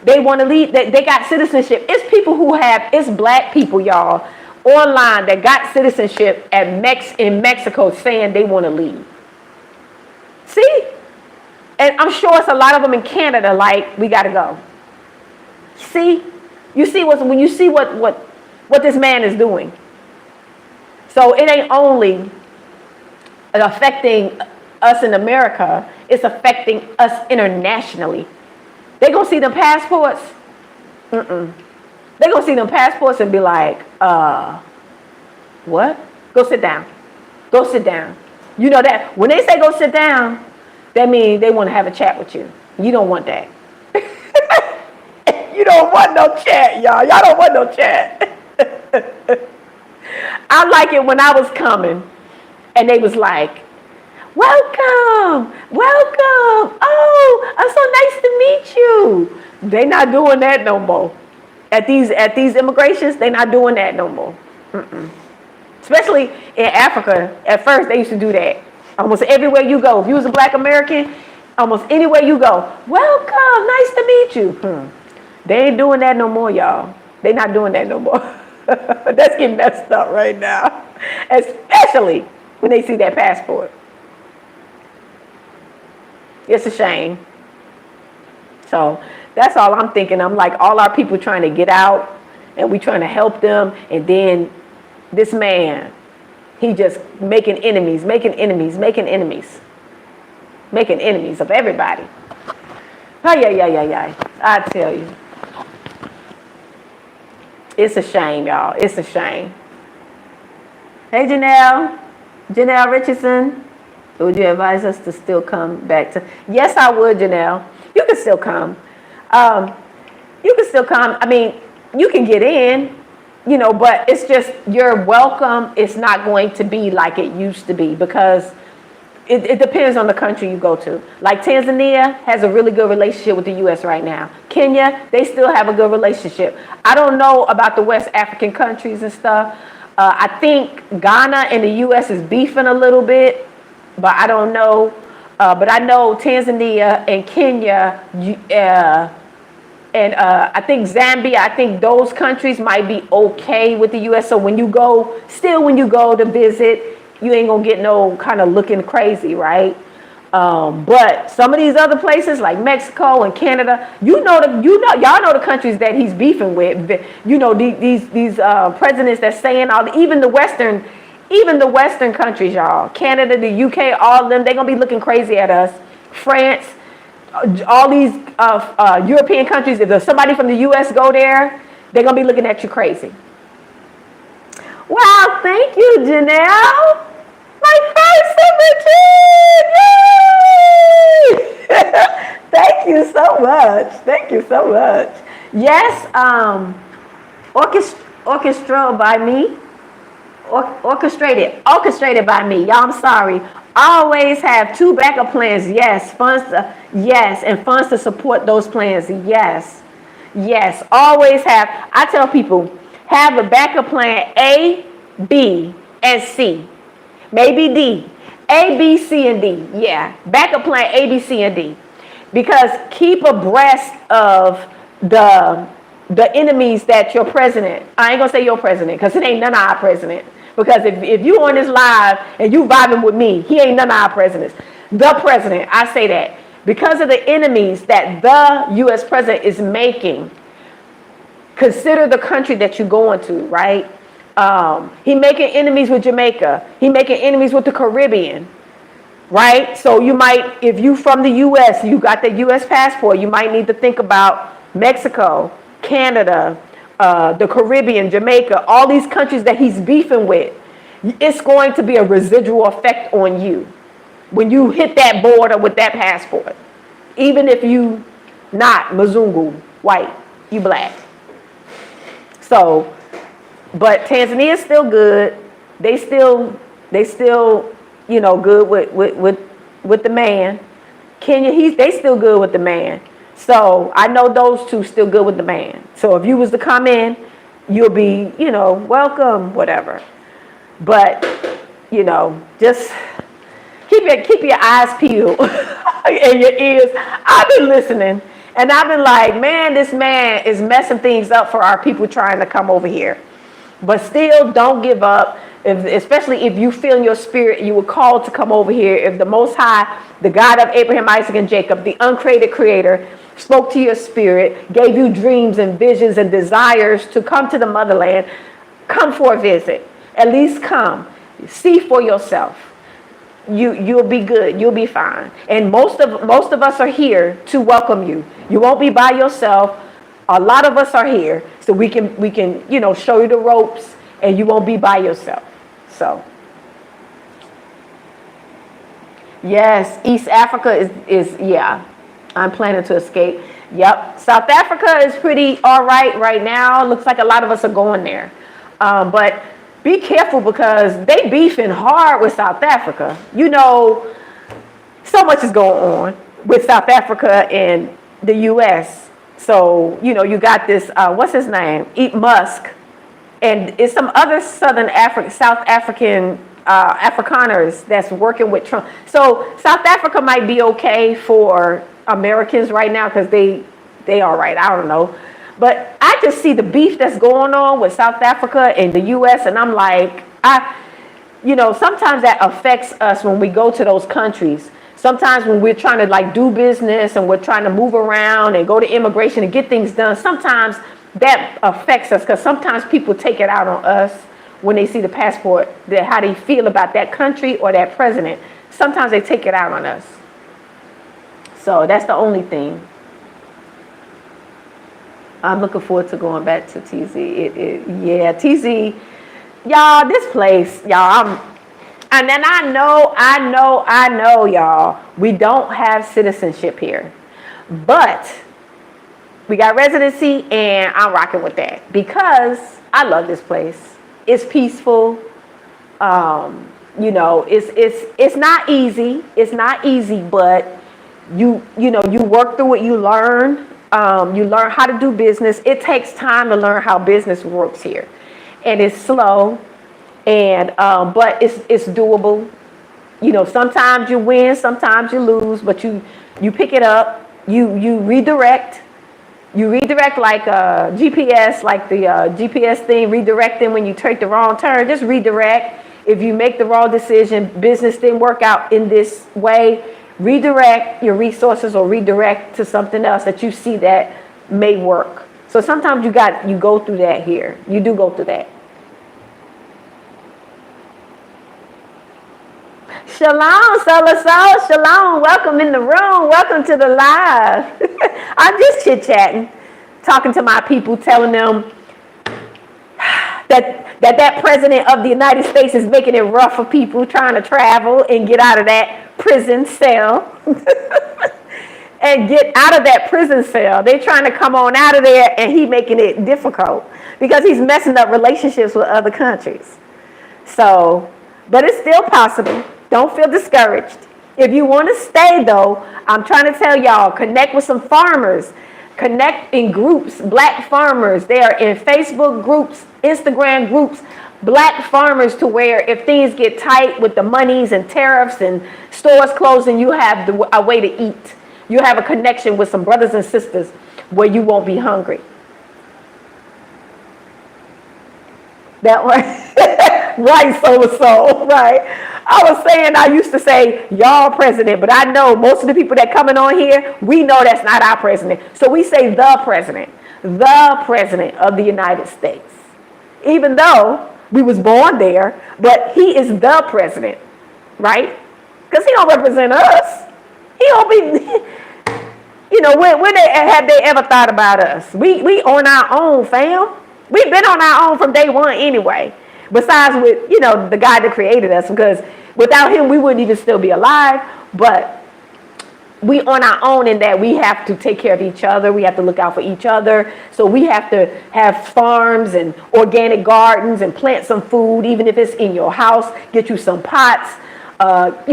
they want to leave, that they got citizenship. It's people who have, it's black people, y'all, online that got citizenship in Mexico saying they want to leave. See? And I'm sure it's a lot of them in Canada, like, we got to go. See? You see when you see what this man is doing. So it ain't only affecting us in America, it's affecting us internationally. They gonna see them passports. They gonna see them passports and be like, what? Go sit down. Go sit down. You know that when they say go sit down, that means they want to have a chat with you. You don't want that. You don't want no chat, y'all. Y'all don't want no chat. I like it when I was coming and they was like, welcome, welcome. Oh, it's so nice to meet you. They not doing that no more. At these immigrations, they not doing that no more. Especially in Africa, at first they used to do that. Almost everywhere you go, if you was a black American, almost anywhere you go, welcome, nice to meet you. They ain't doing that no more, y'all. They not doing that no more. That's getting messed up right now. Especially when they see that passport. It's a shame. So that's all I'm thinking. I'm like, all our people trying to get out and we trying to help them. And then this man, he just making enemies of everybody. I tell you. It's a shame, y'all. It's a shame. Hey, Janelle Richardson. Would you advise us to still come back to? Yes, I would, Janelle. You can still come. You can still come. I mean, you can get in, you know, but it's just your welcome is not going to be like it used to be because it depends on the country you go to. Like Tanzania has a really good relationship with the U.S. right now. Kenya, they still have a good relationship. I don't know about the West African countries and stuff. I think Ghana and the U.S. is beefing a little bit, but I don't know. But I know Tanzania and Kenya and I think Zambia, I think those countries might be okay with the U.S. So when you go to visit, you ain't gonna get no kind of looking crazy, right? But some of these other places like Mexico and Canada, y'all know the countries that he's beefing with. You know, these presidents that's saying even the Western countries, y'all, Canada, the UK, all of them, they're gonna be looking crazy at us. France, all these European countries, if there's somebody from the US go there, they're gonna be looking at you crazy. Wow, thank you, Janelle. My first signature! Yay! Thank you so much. Thank you so much. Yes, orchestrated by me. Orchestrated by me. Y'all, I'm sorry. Always have 2 backup plans. Yes, and funds to support those plans. Yes, always have. I tell people, have a backup plan A, B, and C. Maybe D. A, B, C, and D. Yeah, backup plan A, B, C, and D. Because keep abreast of the enemies that your president, I ain't gonna say your president, because it ain't none of our president. Because if you on this live and you vibing with me, he ain't none of our presidents. The president, I say that. Because of the enemies that the U.S. president is making, consider the country that you're going to, right? He making enemies with Jamaica. He making enemies with the Caribbean, right? So you might, if you from the U.S., you got the U.S. passport, you might need to think about Mexico, Canada, the Caribbean, Jamaica, all these countries that he's beefing with. It's going to be a residual effect on you when you hit that border with that passport. Even if you not Mzungu, white, you black. So, but Tanzania is still good. They still, you know, good with the man. Kenya, they still good with the man. So I know those two still good with the man. So if you was to come in, you'll be, welcome, whatever. But, just keep your eyes peeled and your ears. I've been listening, and I've been like, man, this man is messing things up for our people trying to come over here. But still, don't give up. Especially if you feel in your spirit you were called to come over here. If the Most High, the God of Abraham, Isaac, and Jacob, the uncreated creator, spoke to your spirit, gave you dreams and visions and desires to come to the motherland, come for a visit. At least come. See for yourself. You'll be good. You'll be fine. And most of us are here to welcome you. You won't be by yourself. A lot of us are here, so we can show you the ropes, and you won't be by yourself. So, yes, East Africa is yeah. I'm planning to escape. Yep, South Africa is pretty all right now. Looks like a lot of us are going there, but be careful because they beefing hard with South Africa. So much is going on with South Africa and the U.S. So, you got this, what's his name? Musk. And it's some other South African Afrikaners that's working with Trump. So South Africa might be okay for Americans right now because they all right. I don't know. But I just see the beef that's going on with South Africa and the U.S. And I'm like, sometimes that affects us when we go to those countries. Sometimes when we're trying to do business and we're trying to move around and go to immigration and get things done, sometimes that affects us because sometimes people take it out on us when they see the passport, how they feel about that country or that president. Sometimes they take it out on us. So that's the only thing. I'm looking forward to going back to TZ. Yeah, TZ, y'all, this place, y'all, and then I know, y'all, we don't have citizenship here, but we got residency, and I'm rocking with that because I love this place. It's peaceful. It's not easy. It's not easy, but you work through it. You learn. You learn how to do business. It takes time to learn how business works here, and it's slow, and but it's doable. Sometimes you win, sometimes you lose, but you pick it up. You redirect. You redirect like GPS, like the GPS thing, redirecting when you take the wrong turn. Just redirect. If you make the wrong decision, business didn't work out in this way, redirect your resources or redirect to something else that you see that may work. So sometimes you go through that here. You do go through that. Shalom, Soul. Shalom. Welcome in the room. Welcome to the live. I'm just chit-chatting, talking to my people, telling them that president of the United States is making it rough for people trying to travel and get out of that prison cell. And get out of that prison cell. They're trying to come on out of there, and he making it difficult because he's messing up relationships with other countries. So, but it's still possible. Don't feel discouraged. If you want to stay, though, I'm trying to tell y'all, connect with some farmers. Connect in groups, black farmers. They are in Facebook groups, Instagram groups, black farmers, to where if things get tight with the monies and tariffs and stores closing, you have a way to eat. You have a connection with some brothers and sisters where you won't be hungry. That one, right, soul, right. I was saying, I used to say, y'all president, but I know most of the people that coming on here, we know that's not our president. So we say the president of the United States. Even though we was born there, but he is the president, right? Because he don't represent us. He don't be, when have they ever thought about us? We on our own, fam. We've been on our own from day one anyway. Besides with, the God that created us, because without him, we wouldn't even still be alive. But we on our own in that we have to take care of each other. We have to look out for each other. So we have to have farms and organic gardens and plant some food, even if it's in your house. Get you some pots, plant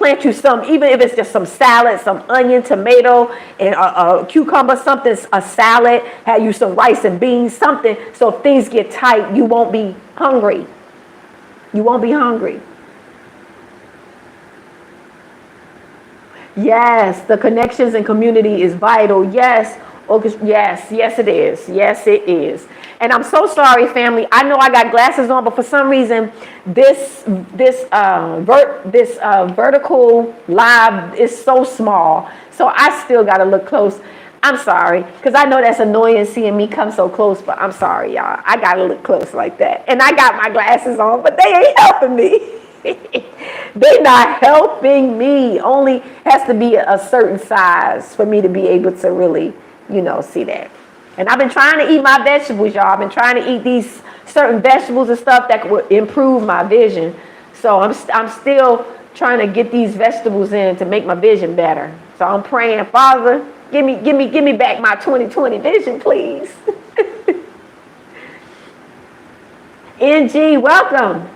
plant you some, even if it's just some salad, some onion, tomato, and a cucumber, something, a salad, have you some rice and beans, something, so if things get tight, you won't be hungry. You won't be hungry. Yes, the connections and community is vital. Yes, yes, it is. Yes, it is. And I'm so sorry, family. I know I got glasses on, but for some reason, this vertical live is so small. So I still got to look close. I'm sorry, because I know that's annoying seeing me come so close, but I'm sorry, y'all. I got to look close like that. And I got my glasses on, but they ain't helping me. They're not helping me. Only has to be a certain size for me to be able to really, see that. And I've been trying to eat my vegetables, y'all. I've been trying to eat these certain vegetables and stuff that would improve my vision. So I'm still trying to get these vegetables in to make my vision better. So I'm praying, Father, give me back my 20/20 vision, please. NG, welcome.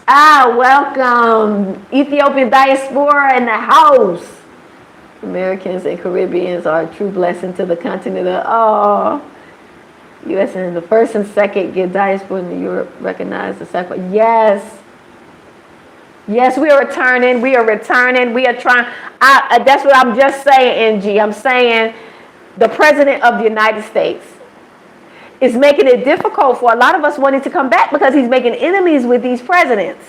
Welcome. Ethiopian diaspora in the house. Americans and Caribbeans are a true blessing to the continent of, U.S. and the first and second get diaspora in Europe recognize the sacrifice. Yes. Yes, we are returning. We are returning. We are trying. That's what I'm just saying, NG. I'm saying the President of the United States is making it difficult for a lot of us wanting to come back because he's making enemies with these presidents.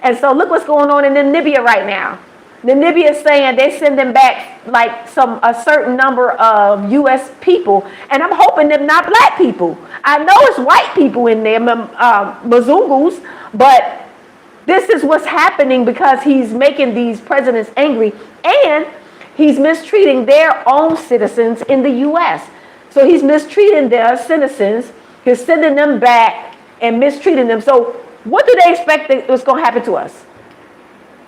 And so look what's going on in Namibia right now. Namibia is saying they're sending back like a certain number of U.S. people, and I'm hoping they're not black people. I know it's white people in there, Mzungus, but this is what's happening because he's making these presidents angry, and he's mistreating their own citizens in the U.S. So he's mistreating their citizens. He's sending them back and mistreating them. So what do they expect is going to happen to us?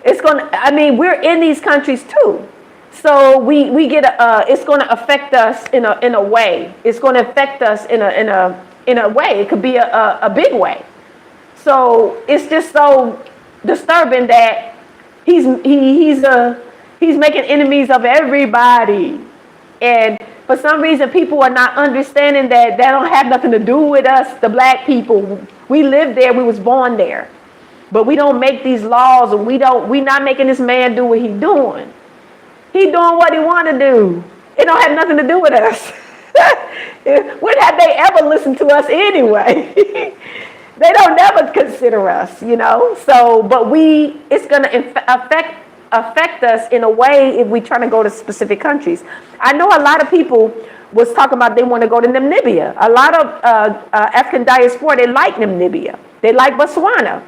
We're in these countries too. So we get it's going to affect us in a way. It's going to affect us in a way. It could be a big way. So it's just so disturbing that he's making enemies of everybody. And for some reason, people are not understanding that don't have nothing to do with us, the black people. We live there. We was born there. But we don't make these laws, and we not making this man do what he's doing. He doing what he want to do. It don't have nothing to do with us. When have they ever listened to us anyway? They don't never consider us, So, but it's going to affect us in a way if we try to go to specific countries. I know a lot of people was talking about they want to go to Namibia. A lot of African diaspora, they like Namibia. They like Botswana.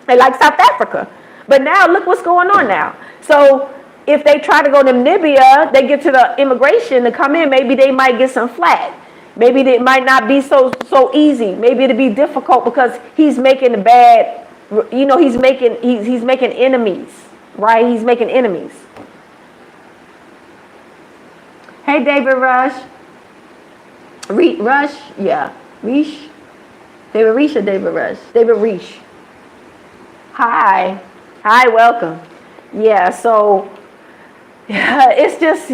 They like South Africa. But now look what's going on now. So if they try to go to Namibia, they get to the immigration to come in, maybe they might get some flack. Maybe it might not be so easy. Maybe it'll be difficult because he's making the bad, he's making enemies, right? He's making enemies. Hey, David Rush. Rush? Yeah. Reish? David Reish or David Rush? David Reish. Hi, welcome. Yeah, so it's just,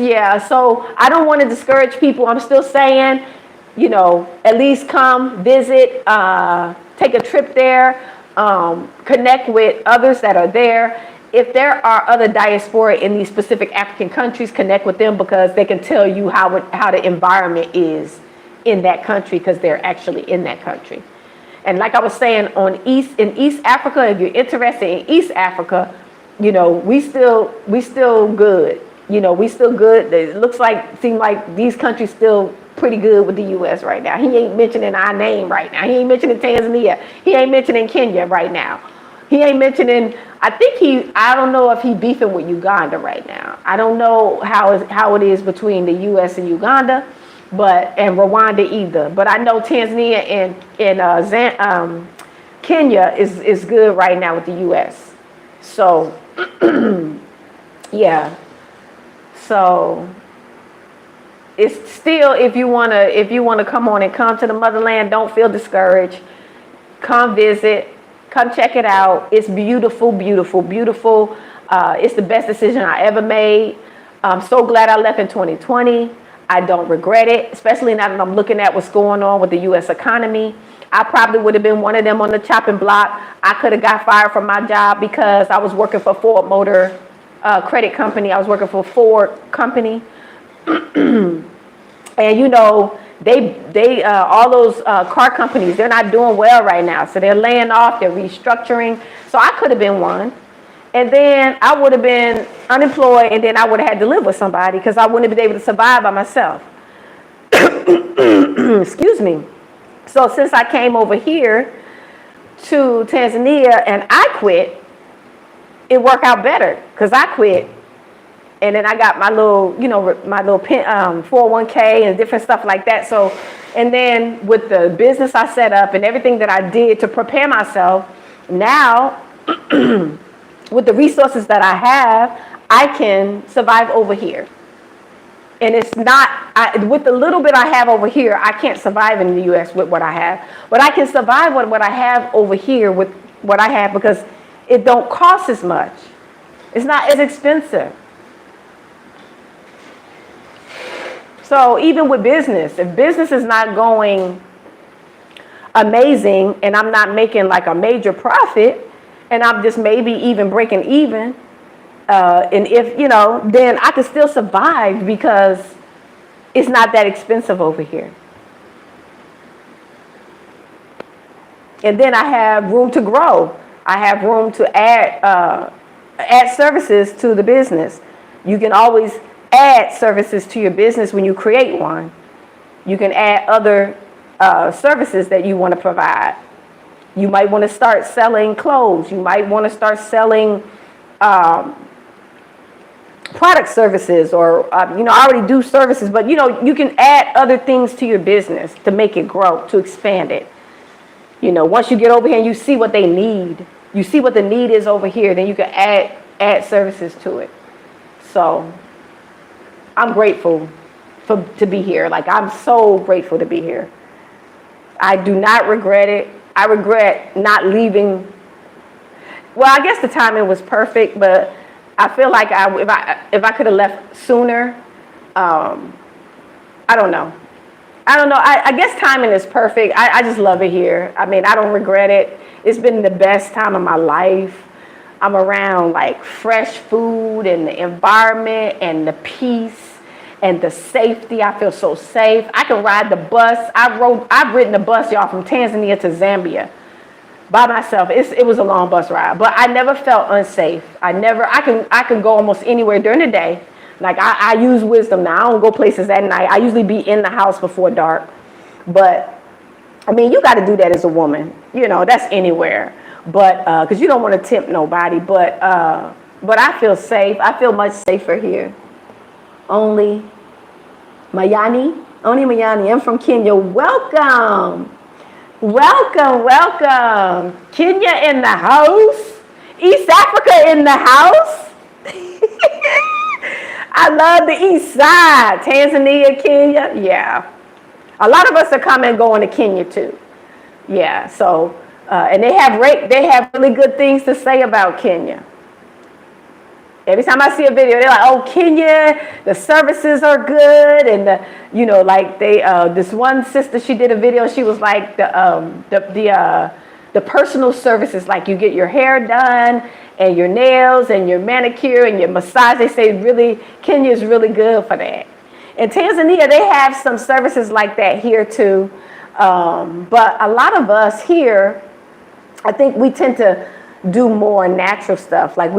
so I don't want to discourage people. I'm still saying, at least come visit, take a trip there, connect with others that are there. If there are other diaspora in these specific African countries, connect with them because they can tell you how the environment is in that country because they're actually in that country. And like I was saying, in East Africa, if you're interested in East Africa, we still good. We still good. It seems like these countries still pretty good with the U.S. right now. He ain't mentioning our name right now. He ain't mentioning Tanzania. He ain't mentioning Kenya right now. He ain't mentioning. I don't know if he beefing with Uganda right now. I don't know how it is between the U.S. and Uganda. And Rwanda either. But I know Tanzania and Kenya is good right now with the U.S. So, yeah. So it's still, if you wanna come on and come to the motherland, don't feel discouraged. Come visit. Come check it out. It's beautiful, beautiful, beautiful. It's the best decision I ever made. I'm so glad I left in 2020. I don't regret it, especially now that I'm looking at what's going on with the U.S. economy. I probably would have been one of them on the chopping block. I could have got fired from my job because I was working for Ford Motor Credit Company. I was working for Ford Company. And you know, they all those car companies, they're not doing well right now. So they're laying off, they're restructuring. So I could have been one. And then I would have been unemployed, and then I would have had to live with somebody because I wouldn't have been able to survive by myself. Excuse me. So since I came over here to Tanzania and I quit, it worked out better because I quit. And then I got my little, you know, my little 401k and different stuff like that. So, and then with the business I set up and everything that I did to prepare myself, now with the resources that I have, I can survive over here. And it's not, with the little bit I have over here, I can't survive in the U.S. with what I have. But I can survive with what I have over here with what I have because it don't cost as much. It's not as expensive. So even with business, if business is not going amazing and I'm not making like a major profit and I'm just maybe even breaking even, and if, you know, then I can still survive because it's not that expensive over here. And then I have room to grow. I have room to add services to the business. You can always add services to your business when you create one. You can add other services that you want to provide. You might want to start selling clothes. You might want to start selling product services, or you know, I already do services, but you know, you can add other things to your business to make it grow, to expand it. You know, once you get over here and you see what they need, you see what the need is over here, then you can add services to it. So I'm grateful to be here. Like, I'm so grateful to be here. I do not regret it. I regret not leaving. Well, I guess the timing was perfect, but I feel like if I could have left sooner, I don't know. I guess timing is perfect. I just love it here. I mean, I don't regret it. It's been the best time of my life. I'm around like fresh food and the environment and the peace and the safety. I feel so safe. I can ride the bus. I've ridden the bus, y'all, from Tanzania to Zambia by myself. It was a long bus ride, but I never felt unsafe. I can go almost anywhere during the day. Like, I use wisdom now. I don't go places at night. I usually be in the house before dark. But I mean, you got to do that as a woman. You know, that's anywhere. But because you don't want to tempt nobody. But I feel safe. I feel much safer here. Only Mayani. I'm from Kenya. Welcome. Welcome. Kenya in the house. East Africa in the house. I love the East Side. Tanzania, Kenya. Yeah. A lot of us are coming and going to Kenya too. Yeah. So, and they have really good things to say about Kenya. Every time I see a video, they're like, "Oh, Kenya, the services are good," and like this one sister, she did a video. She was like the personal services, like you get your hair done and your nails and your manicure and your massage. They say really Kenya is really good for that. In Tanzania, they have some services like that here too, but a lot of us here, I think we tend to do more natural stuff. Like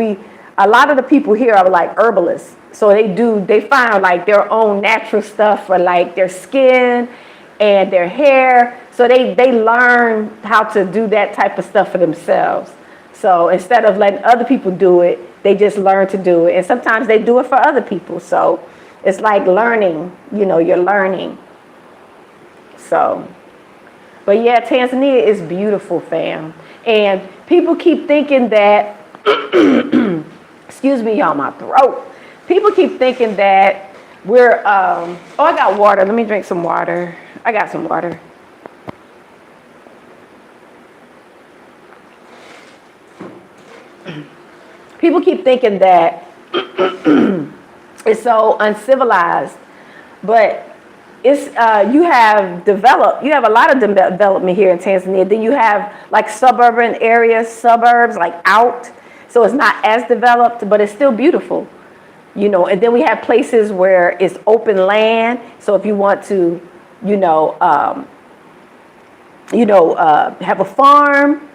a lot of the people here are like herbalists. So they find like their own natural stuff for like their skin and their hair. So they learn how to do that type of stuff for themselves. So instead of letting other people do it, they just learn to do it. And sometimes they do it for other people. So it's like learning, you're learning. So, but yeah, Tanzania is beautiful, fam. And people keep thinking that, excuse me, y'all, my throat. People keep thinking that we're, I got water. Let me drink some water. I got some water. People keep thinking that it's so uncivilized, but it's you have a lot of development here in Tanzania. Then you have like suburban areas, suburbs like out, so it's not as developed, but it's still beautiful, you know. And then we have places where it's open land, so if you want to, have a farm,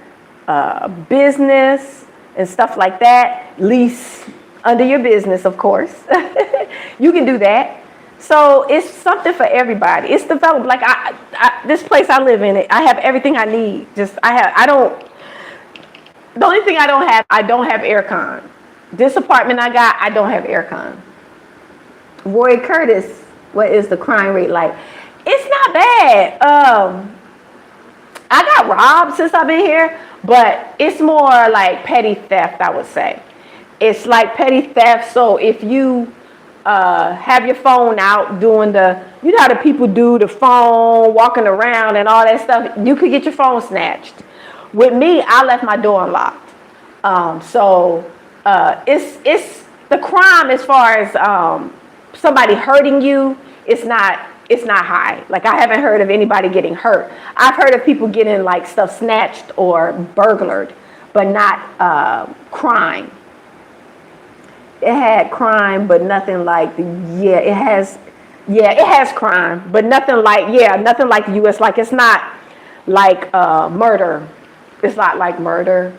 business and stuff like that, lease under your business, of course, you can do that. So it's something for everybody. It's developed. Like this place I live in, I have everything I need. The only thing I don't have aircon. This apartment I got, I don't have aircon. Roy Curtis, what is the crime rate like? It's not bad. I got robbed since I've been here, but it's more like petty theft, I would say. It's like petty theft. So if you have your phone out doing you know how the people do the phone, walking around and all that stuff, you could get your phone snatched. With me, I left my door unlocked. It's the crime as far as somebody hurting you, it's not high. Like, I haven't heard of anybody getting hurt. I've heard of people getting like stuff snatched or burglared, but not crime. It had crime, but nothing like it has crime, but nothing like the U.S. Like, it's not like murder. It's not like murder.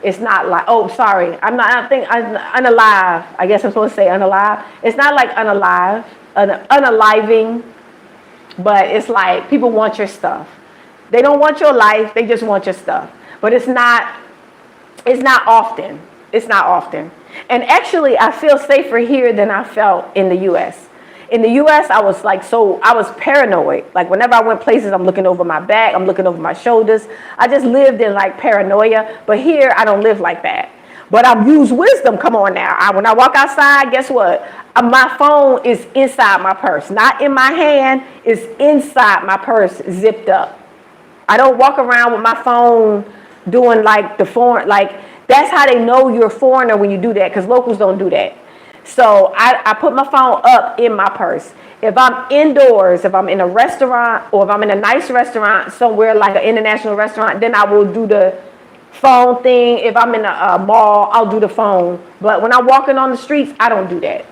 It's not like, oh, sorry, I'm unalive. I guess I'm supposed to say unalive. It's not like unaliving, but it's like people want your stuff. They don't want your life. They just want your stuff. But it's not often. It's not often. And actually, I feel safer here than I felt in the U.S. In the U.S., I was paranoid. Like, whenever I went places, I'm looking over my back, I'm looking over my shoulders. I just lived in like paranoia. But here, I don't live like that. But I've used wisdom. Come on now. When I walk outside, guess what? My phone is inside my purse. Not in my hand. It's inside my purse, zipped up. I don't walk around with my phone doing like the foreign, like, that's how they know you're a foreigner when you do that, because locals don't do that. So I put my phone up in my purse. If I'm indoors, if I'm in a restaurant, or if I'm in a nice restaurant somewhere like an international restaurant, then I will do the phone thing. If I'm in a mall, I'll do the phone. But when I'm walking on the streets, I don't do that.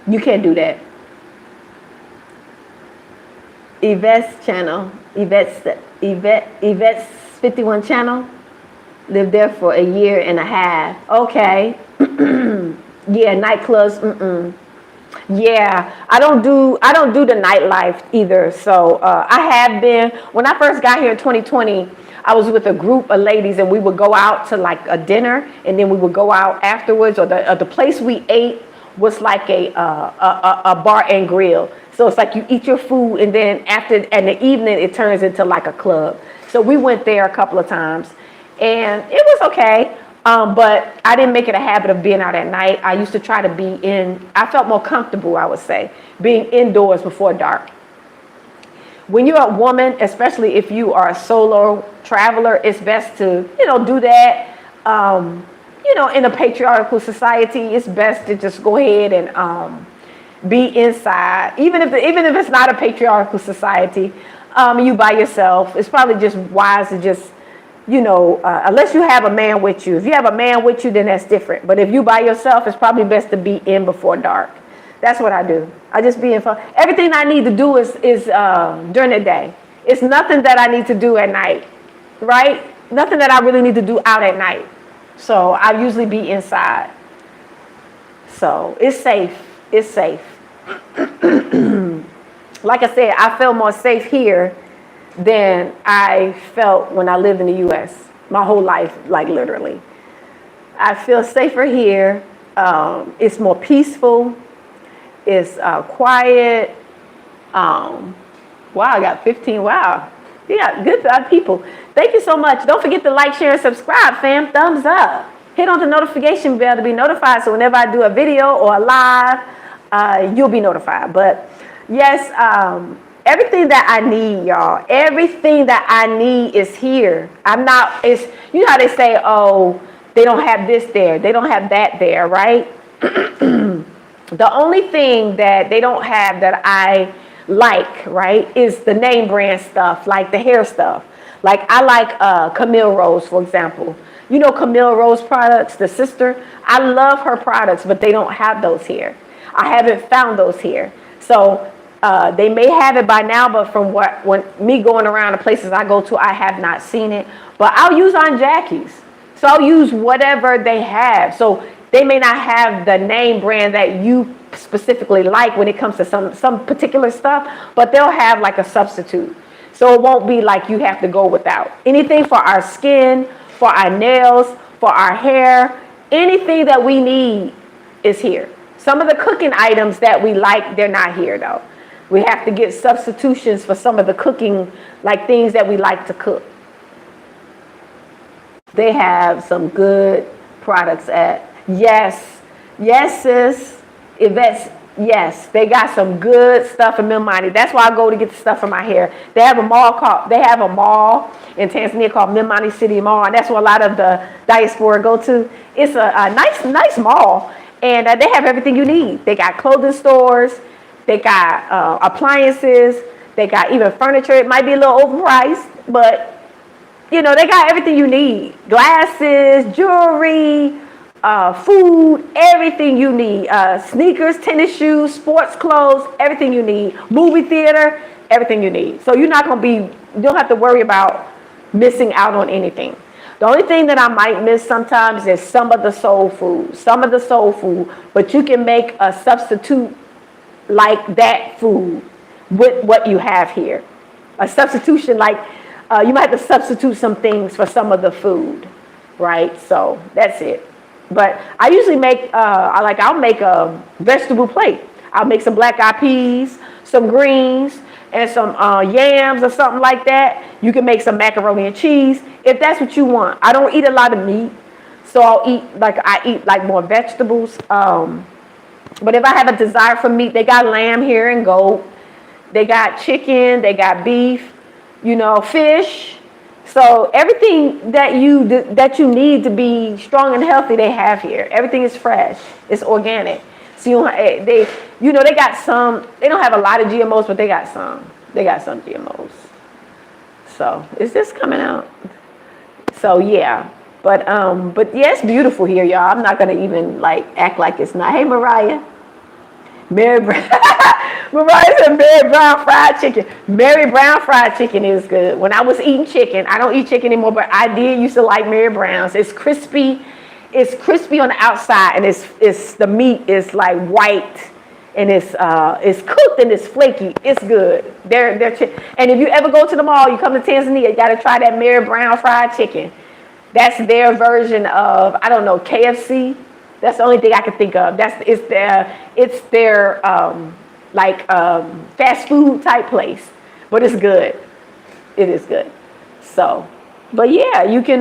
You can't do that. Yvette's channel, Yvette's 51 channel. Lived there for a year and a half. Okay. Yeah, nightclubs. Yeah, I don't do the nightlife either. So I have been, when I first got here in 2020, I was with a group of ladies, and we would go out to like a dinner, and then we would go out afterwards. Or the place we ate was like a bar and grill. So it's like you eat your food, and then in the evening it turns into like a club. So we went there a couple of times. And it was okay, but I didn't make it a habit of being out at night. I used to try to be I felt more comfortable, I would say, being indoors before dark. When you're a woman, especially if you are a solo traveler, it's best to, do that. In a patriarchal society, it's best to just go ahead and be inside. Even if it's not a patriarchal society, you by yourself, it's probably just wise to just, unless you have a man with you. If you have a man with you, then that's different. But if you by yourself, it's probably best to be in before dark. That's what I do. I just be in fun. Everything I need to do is during the day. It's nothing that I need to do at night, right? Nothing that I really need to do out at night. So I usually be inside. So it's safe. It's safe. Like I said, I feel more safe here than I felt when I lived in the U.S. my whole life, like literally. I feel safer here. It's more peaceful. It's quiet. Wow, I got 15. Wow. Yeah, good people. Thank you so much. Don't forget to like, share, and subscribe, fam. Thumbs up. Hit on the notification bell to be notified, so whenever I do a video or a live, you'll be notified. But yes, everything that I need, y'all, everything that I need is here. You know how they say, oh, They don't have this there. They don't have that there, right? The only thing that they don't have that I like, right, is the name brand stuff, like the hair stuff. Like I like Camille Rose, for example. You know Camille Rose products, the sister? I love her products, but they don't have those here. I haven't found those here. So they may have it by now, but from when me going around the places I go to, I have not seen it. But I'll use Aunt Jackie's. So I'll use whatever they have. So they may not have the name brand that you specifically like when it comes to some particular stuff, but they'll have like a substitute. So it won't be like you have to go without. Anything for our skin, for our nails, for our hair, anything that we need is here. Some of the cooking items that we like, they're not here though. We have to get substitutions for some of the cooking, like things that we like to cook. They have some good products at, yes, sis, Yvette's, yes, they got some good stuff in Milmani. That's why I go to get the stuff for my hair. They have a mall in Tanzania called Milmani City Mall, and that's where a lot of the diaspora go to. It's a nice mall, and they have everything you need. They got clothing stores, they got appliances, they got even furniture. It might be a little overpriced, but you know, they got everything you need. Glasses, jewelry, food, everything you need. Sneakers, tennis shoes, sports clothes, everything you need. Movie theater, everything you need. So you don't have to worry about missing out on anything. The only thing that I might miss sometimes is some of the soul food, but you can make a substitute like that food with what you have here. A substitution like, you might have to substitute some things for some of the food, right? So that's it. But I usually make, I'll make a vegetable plate. I'll make some black eyed peas, some greens, and some yams or something like that. You can make some macaroni and cheese if that's what you want. I don't eat a lot of meat, so I eat more vegetables. But if I have a desire for meat, they got lamb here and goat. They got chicken, they got beef, fish. So everything that you need to be strong and healthy, they have here. Everything is fresh. It's organic. So they got some. They don't have a lot of GMOs, but they got some. They got some GMOs. So is this coming out? So yeah, but yeah, it's beautiful here, y'all. I'm not gonna even act like it's not. Hey, Mariah. Mary Brown. Mariah said Mary Brown fried chicken. Mary Brown fried chicken is good. When I was eating chicken, I don't eat chicken anymore, but I did used to like Mary Brown's. It's crispy. It's crispy on the outside, and it's the meat is like white, and it's cooked and it's flaky. It's good. And if you ever go to the mall, you come to Tanzania, you got to try that Mary Brown fried chicken. That's their version of, I don't know, KFC. That's the only thing I can think of. It's their fast food type place, but it's good. It is good. So, but yeah, you can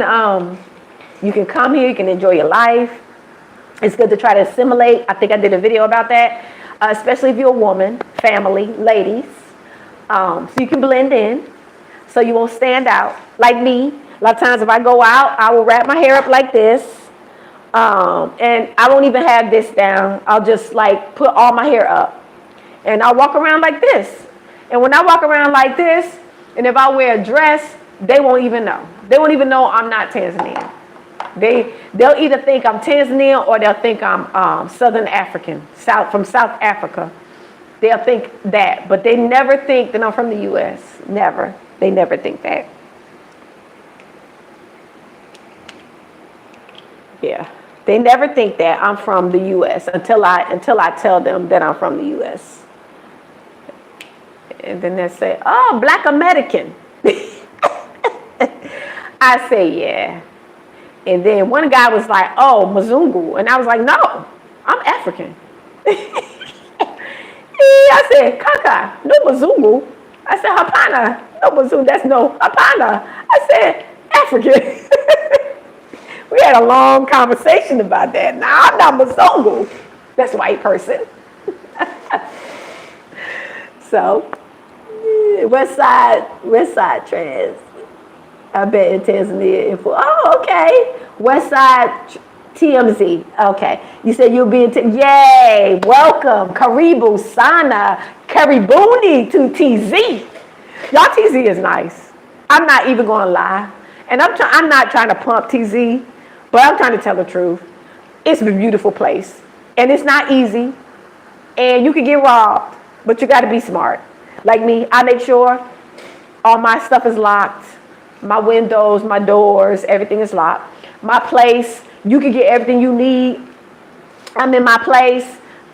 come here. You can enjoy your life. It's good to try to assimilate. I think I did a video about that, especially if you're a woman, family, ladies. So you can blend in, so you won't stand out like me. A lot of times, if I go out, I will wrap my hair up like this. And I won't even have this down. I'll just put all my hair up, and I'll walk around like this. And when I walk around like this, and if I wear a dress, they won't even know. They won't even know I'm not Tanzanian. They'll either think I'm Tanzanian or they'll think I'm Southern African, from South Africa. They'll think that, but they never think that I'm from the U.S. Never. They never think that. Yeah. They never think that I'm from the U.S. until I tell them that I'm from the U.S. And then they say, "Oh, Black American." I say, "Yeah." And then one guy was like, "Oh, Mzungu," and I was like, "No, I'm African." I said, "Kaka, no Mzungu." I said, "Hapana, no Mzungu. That's no Hapana." I said, "African." We had a long conversation about that. Now, I'm not Mzungu. That's a white person. So, West Side trans. I bet in Tanzania. Oh, okay. West Side TMZ. Okay. You said you'll be in yay. Welcome. Karibu Sana. Karibuni to TZ. Y'all TZ is nice. I'm not even going to lie. And I'm not trying to pump TZ, but I'm trying to tell the truth. It's a beautiful place. And it's not easy. And you can get robbed, but you got to be smart. Like me, I make sure all my stuff is locked. My windows, my doors, everything is locked. My place, you can get everything you need. I'm in my place.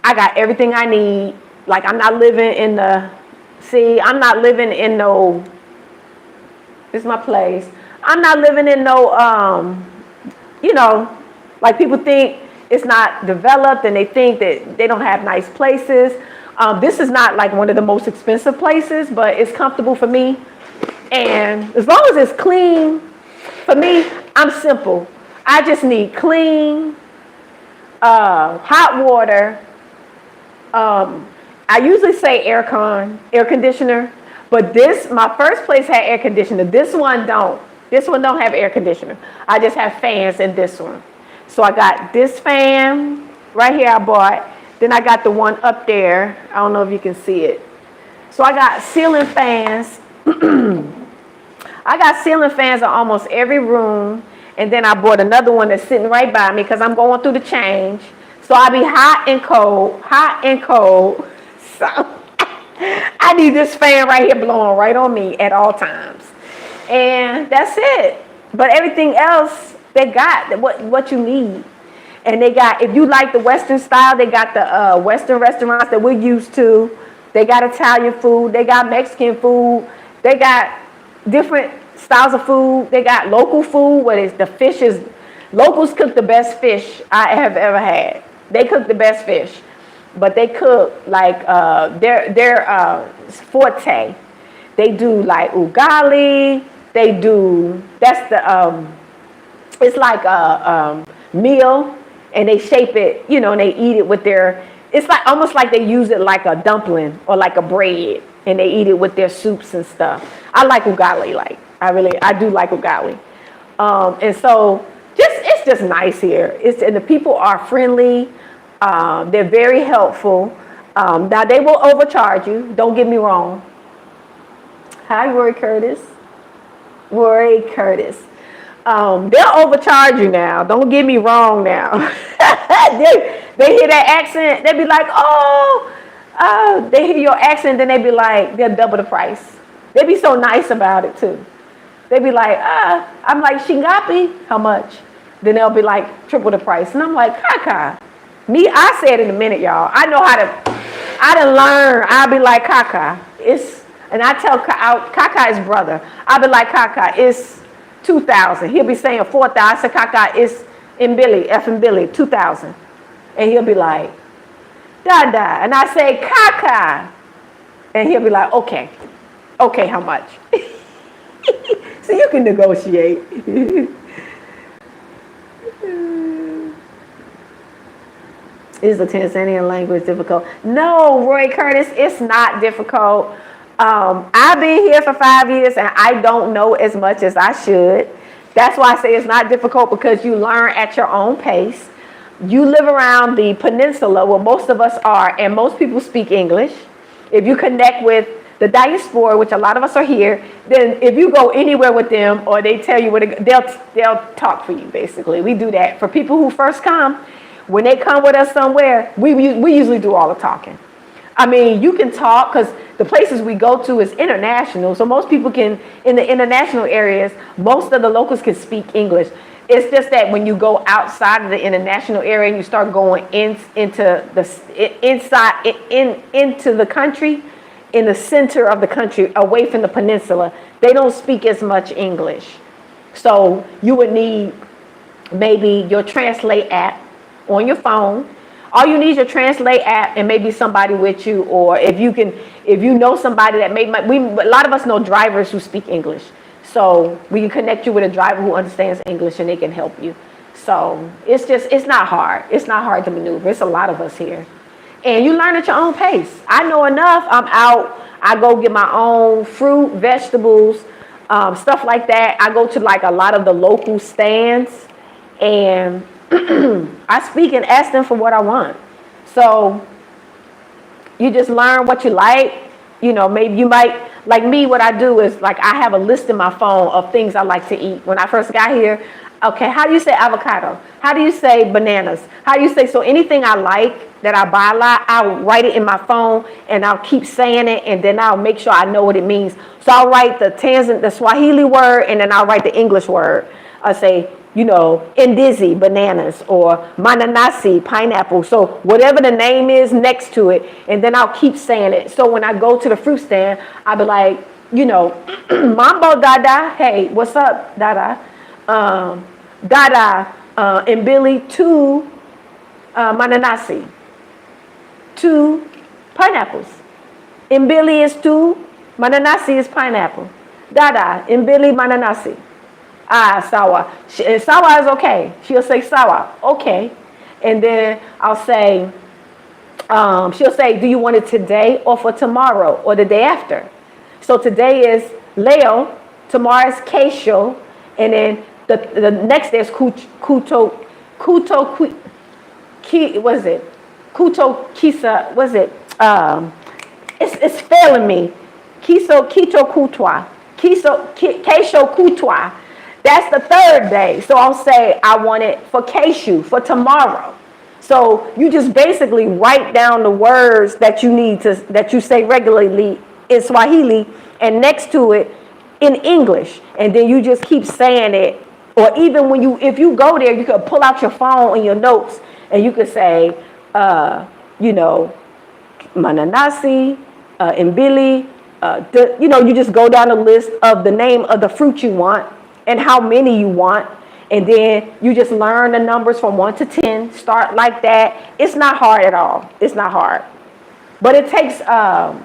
I got everything I need. Like I'm not living in I'm not living in no, this is my place. I'm not living in no, like people think it's not developed and they think that they don't have nice places. This is not like one of the most expensive places, but it's comfortable for me. And as long as it's clean, for me, I'm simple. I just need clean, hot water. I usually say air conditioner, but my first place had air conditioner. This one don't. This one don't have air conditioner. I just have fans in this one. So I got this fan right here I bought. Then I got the one up there. I don't know if you can see it. So I got ceiling fans. I got ceiling fans in almost every room. And then I bought another one that's sitting right by me because I'm going through the change. So I be hot and cold. So I need this fan right here blowing right on me at all times. And that's it. But everything else, they got what you need. And they got, if you like the Western style, they got the Western restaurants that we're used to. They got Italian food. They got Mexican food. They got different styles of food. They got local food, locals cook the best fish I have ever had. They cook the best fish. But they cook like their forte. They do like ugali. They do, it's like a meal, and they shape it, and they eat it with it's like almost like they use it like a dumpling or like a bread, and they eat it with their soups and stuff. I like ugali, I do like ugali. And so it's just nice here. And the people are friendly. They're very helpful. Now they will overcharge you. Don't get me wrong. Hi, Roy Curtis. They'll overcharge you now. Don't get me wrong now. they hear that accent. They be like, they hear your accent. Then they be like, they'll double the price. They be so nice about it too. They be like, I'm like, Shingapi, how much? Then they'll be like, triple the price. And I'm like, Kaka. Me, I say it in a minute, y'all. I know how to, I done learn. I'll be like, Kaka. And I tell Kaka is brother. I'll be like, Kaka, it's 2,000. He'll be saying 4,000. I say, Kaka, it's in Billy, effing Billy, 2,000. And he'll be like, Dada. And I say, Kaka. And he'll be like, okay, how much? So you can negotiate. Is the Tanzanian language difficult? No, Roy Curtis, it's not difficult. I've been here for 5 years and I don't know as much as I should. That's why I say it's not difficult, because you learn at your own pace. You live around the peninsula where most of us are, and most people speak English. If you connect with the diaspora, which a lot of us are here, then if you go anywhere with them or they tell you where to go, they'll talk for you, basically. We do that. For people who first come, when they come with us somewhere, we usually do all the talking. I mean, you can talk because the places we go to is international. So most people can, in the international areas, most of the locals can speak English. It's just that when you go outside of the international area and you start going into the country, in the center of the country, away from the peninsula, they don't speak as much English. So you would need maybe your Translate app on your phone. All you need is your Translate app and maybe somebody with you, or if you know somebody that a lot of us know drivers who speak English. So we can connect you with a driver who understands English and they can help you. So it's not hard. It's not hard to maneuver. It's a lot of us here. And you learn at your own pace. I know enough. I'm out. I go get my own fruit, vegetables. stuff like that. I go to like a lot of the local stands, and I speak and ask them for what I want. So you just learn what you like. You know, maybe you might, like me, what I do is like I have a list in my phone of things I like to eat. When I first got here, okay, how do you say avocado? How do you say bananas? How do you say, so anything I like that I buy a lot, I'll write it in my phone and I'll keep saying it, and then I'll make sure I know what it means. So I'll write the Swahili word, and then I'll write the English word. I'll say, you know, indizi, bananas, or mananasi, pineapple. So whatever the name is next to it, and then I'll keep saying it. So when I go to the fruit stand, I'll be like, you know, mambo dada, hey, what's up, dada? Dada, and Billy, 2 mananasi, 2 pineapples. And Billy is 2, mananasi is pineapple. Dada, and Billy, mananasi. Ah, sawa. Sawa is okay. She'll say sawa, okay. And then I'll say, she'll say, do you want it today or for tomorrow or the day after? So today is Leo, tomorrow is Kesho, and then the next day is Kuto, what is it? Kuto Kisa, what is it? It's failing me. Kito Kutwa. Kesho Kutwa. That's the third day. So I'll say I want it for Keshu, for tomorrow. So you just basically write down the words that you need to, that you say regularly in Swahili, and next to it in English. And then you just keep saying it. Or even when if you go there, you could pull out your phone and your notes, and you could say, you know, mananasi, mbili, you know, you just go down the list of the name of the fruit you want and how many you want. And then you just learn the numbers from 1 to 10, start like that. It's not hard at all. It's not hard. But it takes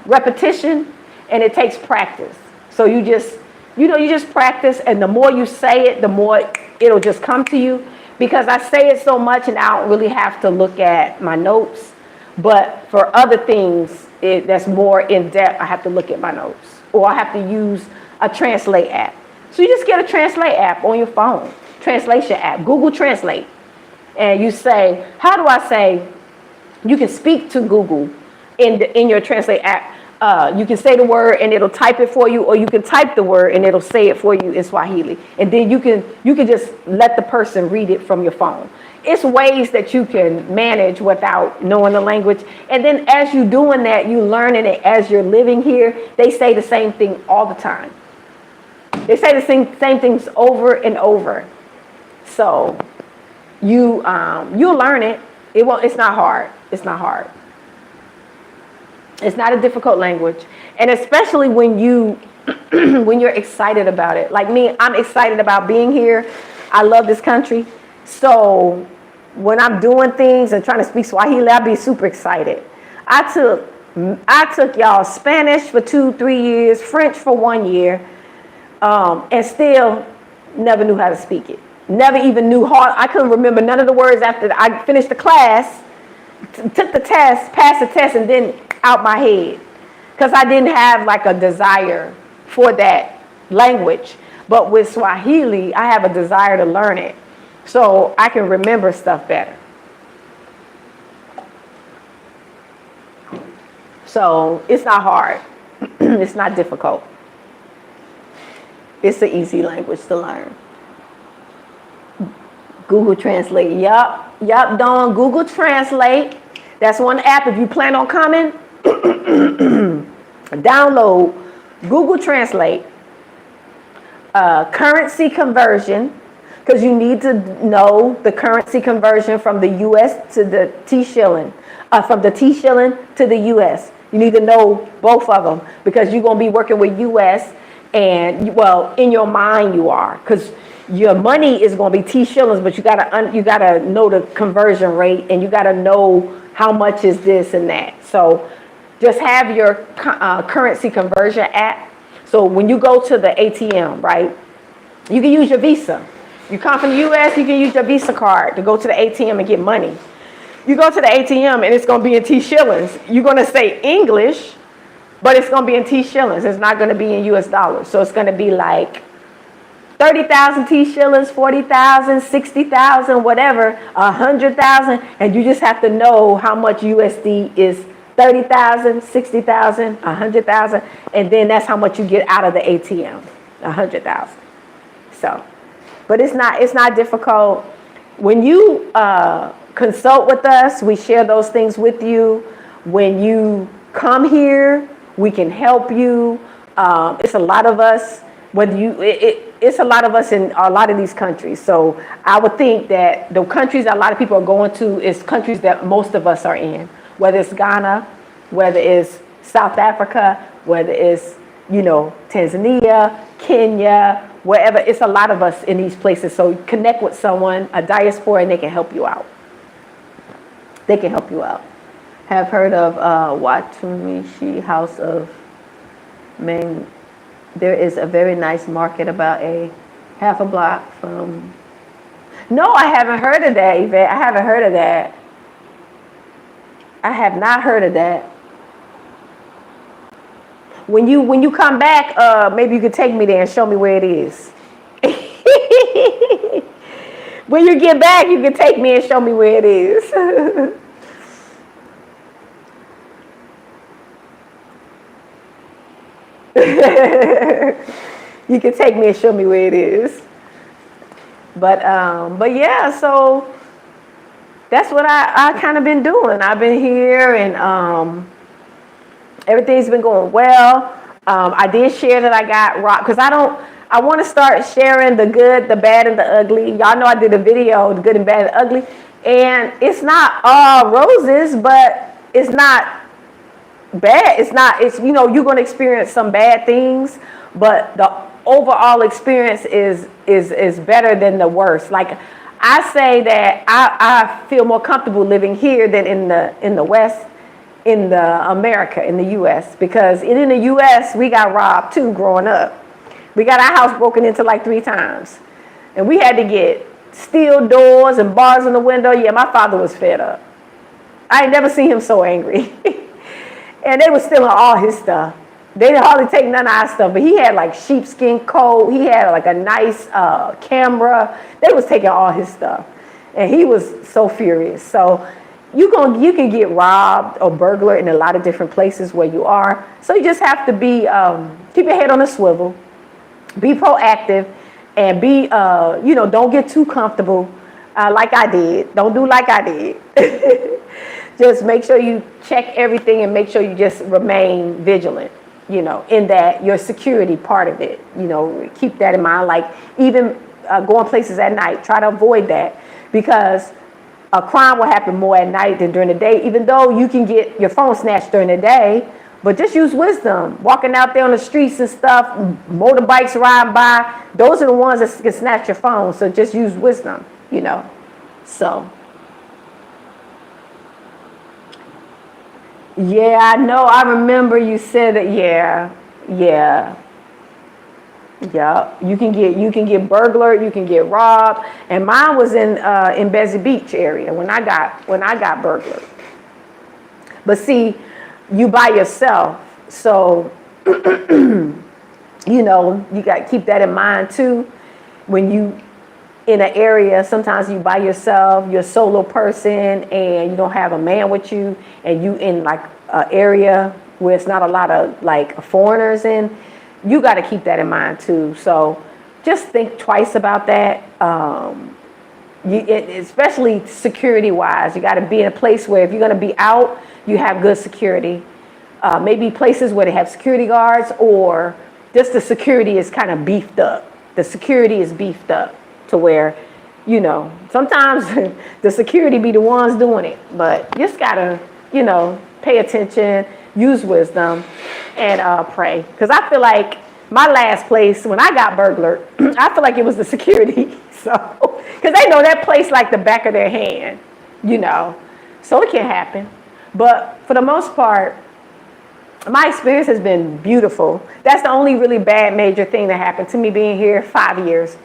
repetition, and it takes practice. So you just, you know, you just practice, and the more you say it, the more it'll just come to you. Because I say it so much, and I don't really have to look at my notes. But for other things that's more in depth, I have to look at my notes, or I have to use a translate app. So you just get a translate app on your phone, translation app, Google Translate. And you say, how do I say, you can speak to Google in your translate app. You can say the word and it'll type it for you, or you can type the word and it'll say it for you in Swahili. And then you can just let the person read it from your phone. It's ways that you can manage without knowing the language. And then as you're doing that, you learning it as you're living here. They say the same thing all the time. They say the same things over and over. So you'll learn it. It's not hard. It's not hard. It's not a difficult language. And especially when when you're excited about it. Like me, I'm excited about being here. I love this country. So when I'm doing things and trying to speak Swahili, I'll be super excited. I took y'all Spanish for 2-3 years, French for 1 year, and still never knew how to speak it. Never even knew how. I couldn't remember none of the words after I finished the class, took the test, passed the test, and then out my head, because I didn't have like a desire for that language. But with Swahili, I have a desire to learn it, so I can remember stuff better. So it's not hard. It's not difficult. It's an easy language to learn. Google Translate. Yup, Dawn. Google Translate. That's one app. If you plan on coming, download Google Translate. Currency conversion, because you need to know the currency conversion from the U.S. to the T shilling, from the T shilling to the U.S. You need to know both of them, because you're going to be working with U.S. and, well, in your mind you are, because your money is going to be T shillings, but you gotta know the conversion rate, and you gotta know how much is this and that. So just have your currency conversion app. So when you go to the ATM, right, you can use your Visa. You come from the U.S., you can use your Visa card to go to the ATM and get money. You go to the ATM and it's going to be in T shillings. You're going to say English, but it's going to be in T shillings. It's not going to be in US dollars. So it's going to be like 30,000 T shillings, 40,000, 60,000, whatever, 100,000. And you just have to know how much USD is 30,000, 60,000, 100,000. And then that's how much you get out of the ATM, 100,000. So, but it's not difficult. When you consult with us, we share those things with you. When you come here, we can help you. It's a lot of us, it's a lot of us in a lot of these countries. So I would think that the countries that a lot of people are going to is countries that most of us are in, whether it's Ghana, whether it's South Africa, whether it's, Tanzania, Kenya, wherever. It's a lot of us in these places. So connect with someone, a diaspora, and they can help you out. They can help you out. Have heard of Watumishi House of Ming. There is a very nice market about a half a block from. No, I haven't heard of that, Yvette. I haven't heard of that. I have not heard of that. When you come back, maybe you could take me there and show me where it is. When you get back, you can take me and show me where it is. You can take me and show me where it is. But yeah, so that's what I kind of been doing. I've been here and everything's been going well. I did share that I got rocked because I want to start sharing the good, the bad, and the ugly. Y'all know I did a video, the good and bad and ugly. And it's not all roses, but it's not bad. It's you're going to experience some bad things, but the overall experience is better than the worst. Like I say that I feel more comfortable living here than in the West, in the America, in the US, because in the US we got robbed too growing up. We got our house broken into like 3 times. And we had to get steel doors and bars in the window. Yeah, my father was fed up. I ain't never seen him so angry. And they were stealing all his stuff. They didn't hardly take none of our stuff, but he had like sheepskin coat. He had like a nice camera. They was taking all his stuff. And he was so furious. So you can get robbed or burglar in a lot of different places where you are. So you just have to be, keep your head on a swivel, be proactive, and be, don't get too comfortable like I did. Don't do like I did. Just make sure you check everything and make sure you just remain vigilant, in that your security part of it, keep that in mind. Like even going places at night, try to avoid that because a crime will happen more at night than during the day, even though you can get your phone snatched during the day. But just use wisdom. Walking out there on the streets and stuff, motorbikes riding by, those are the ones that can snatch your phone. So just use wisdom, So, yeah, I know. I remember you said that. Yeah. You can get burglared, you can get robbed, and mine was in Bessie Beach area when I got burglared. But see, you by yourself, so you got to keep that in mind too. When you in an area, sometimes you by yourself, you're a solo person, and you don't have a man with you, and you in like an area where it's not a lot of like foreigners in. You got to keep that in mind too. So just think twice about that. Especially security wise, you got to be in a place where if you're going to be out, you have good security. Maybe places where they have security guards, or just the security is kind of beefed up. The security is beefed up to where, sometimes the security be the ones doing it, but you just got to, pay attention, use wisdom, and pray. Because I feel like my last place, when I got burglared, I feel like it was the security. So, because they know that place like the back of their hand, So it can happen. But for the most part, my experience has been beautiful. That's the only really bad major thing that happened to me being here 5 years.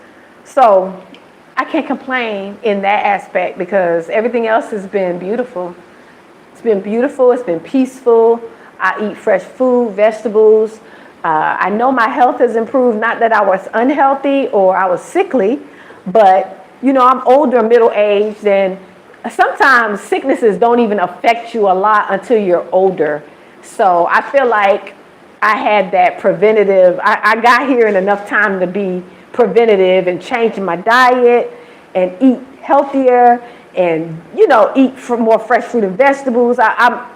So I can't complain in that aspect because everything else has been beautiful. It's been beautiful. It's been peaceful. I eat fresh food, vegetables. I know my health has improved. Not that I was unhealthy or I was sickly, but I'm older, middle-aged, and sometimes sicknesses don't even affect you a lot until you're older. So I feel like I had that preventative. I got here in enough time to be preventative and changing my diet and eat healthier and eat more fresh fruit and vegetables.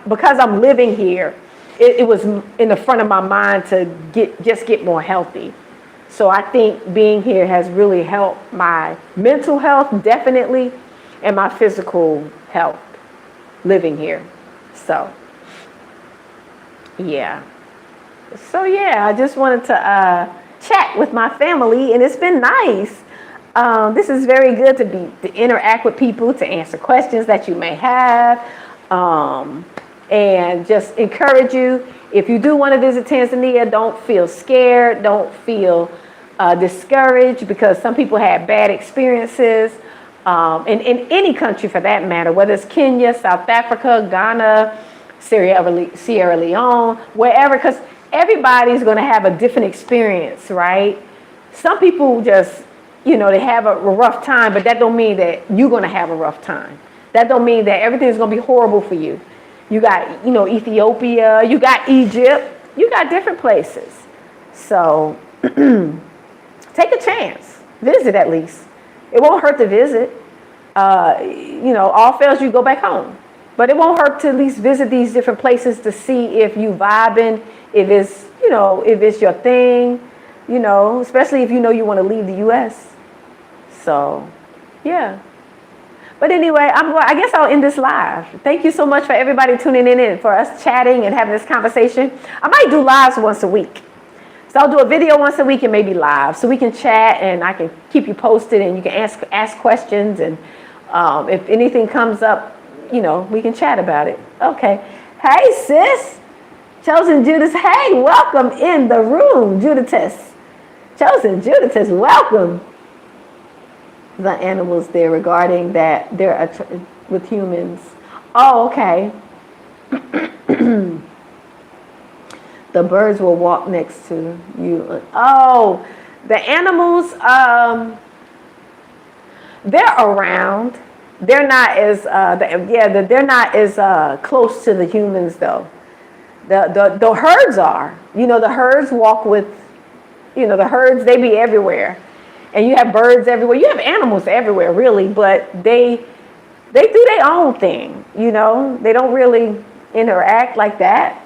Because I'm living here, it was in the front of my mind to get more healthy. So I think being here has really helped my mental health, definitely, and my physical health living here. So yeah. I just wanted to chat with my family, and it's been nice. This is very good to interact with people, to answer questions that you may have, and just encourage you. If you do want to visit Tanzania, don't feel scared, don't feel discouraged, because some people had bad experiences in any country for that matter, whether it's Kenya, South Africa, Ghana, Sierra Leone, wherever, because everybody's going to have a different experience, right? Some people just, they have a rough time, but that don't mean that you're going to have a rough time. That don't mean that everything's going to be horrible for you. You got, Ethiopia, you got Egypt, you got different places. So take a chance, visit at least. It won't hurt to visit. All fails, you go back home. But it won't hurt to at least visit these different places to see if you vibing, if it's your thing, especially if you want to leave the U.S. So, yeah. But anyway, I guess I'll end this live. Thank you so much for everybody tuning in and for us chatting and having this conversation. I might do lives once a week. So I'll do a video once a week and maybe live, so we can chat and I can keep you posted and you can ask questions, and if anything comes up, we can chat about it. Okay. Hey, sis. Chosen Judas. Hey, welcome in the room, Juditas. Chosen Juditas, welcome. The animals there regarding that they're with humans. Oh, okay. The birds will walk next to you. Oh, the animals, they're around. They're not as they're not as close to the humans though. The herds are. The herds walk with, the herds, they be everywhere. And you have birds everywhere. You have animals everywhere really, but they do their own thing, They don't really interact like that.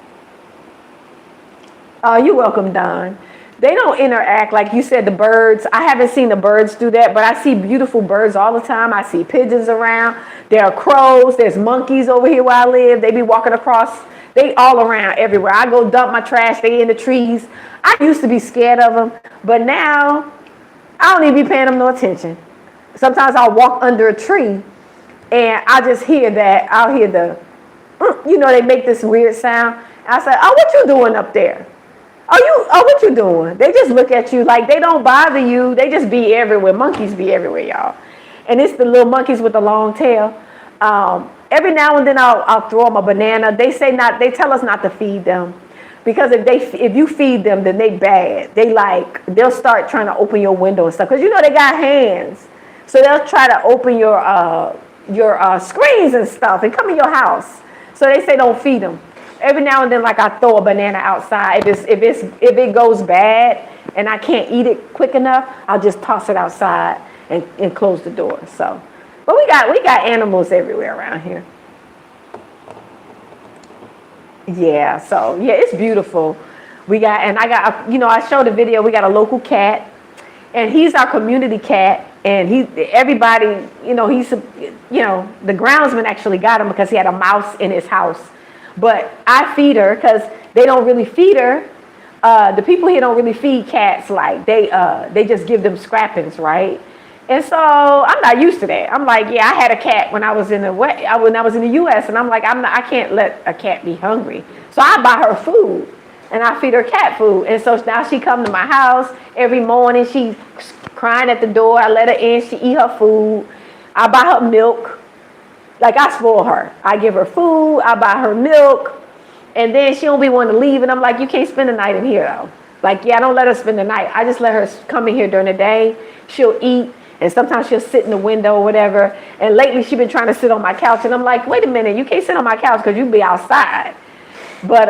You're welcome, Don. They don't interact like you said, the birds. I haven't seen the birds do that, but I see beautiful birds all the time. I see pigeons around. There are crows. There's monkeys over here where I live. They be walking across. They all around everywhere. I go dump my trash. They in the trees. I used to be scared of them, but now I don't even be paying them no attention. Sometimes I'll walk under a tree and I just hear that. I'll hear the, they make this weird sound. I say, oh, what you doing up there? Oh, what you doing? They just look at you like they don't bother you. They just be everywhere. Monkeys be everywhere, y'all. And it's the little monkeys with the long tail. Every now and then I'll throw them a banana. They tell us not to feed them, because if you feed them, then they bad. They'll start trying to open your window and stuff, because they got hands. So they'll try to open your screens and stuff and come in your house. So they say don't feed them. Every now and then, I throw a banana outside. If it goes bad and I can't eat it quick enough, I'll just toss it outside and close the door. So, but we got animals everywhere around here. Yeah. So yeah, it's beautiful. I showed a video. We got a local cat, and he's our community cat. And everybody, the groundsman actually got him because he had a mouse in his house. But I feed her because they don't really feed her. The people here don't really feed cats. Like they just give them scrappings, right? And so I'm not used to that. I'm like, yeah, I had a cat when I was in the U.S. and I'm like, I can't let a cat be hungry. So I buy her food and I feed her cat food. And so now she come to my house every morning. She's crying at the door. I let her in. She eat her food. I buy her milk. I spoil her. I give her food. I buy her milk. And then she don't be wanting to leave. And I'm like, you can't spend the night in here, though. Like, yeah, I don't let her spend the night. I just let her come in here during the day. She'll eat. And sometimes she'll sit in the window or whatever. And lately she's been trying to sit on my couch. And I'm like, wait a minute, you can't sit on my couch because you be outside. But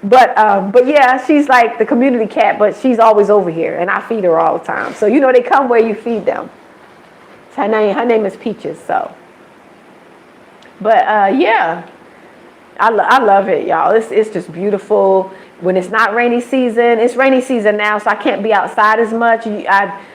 but yeah, she's like the community cat, but she's always over here. And I feed her all the time. So, they come where you feed them. Her name is Peaches, so. But yeah, I love it, y'all. It's just beautiful. When it's not rainy season, it's rainy season now, so I can't be outside as much.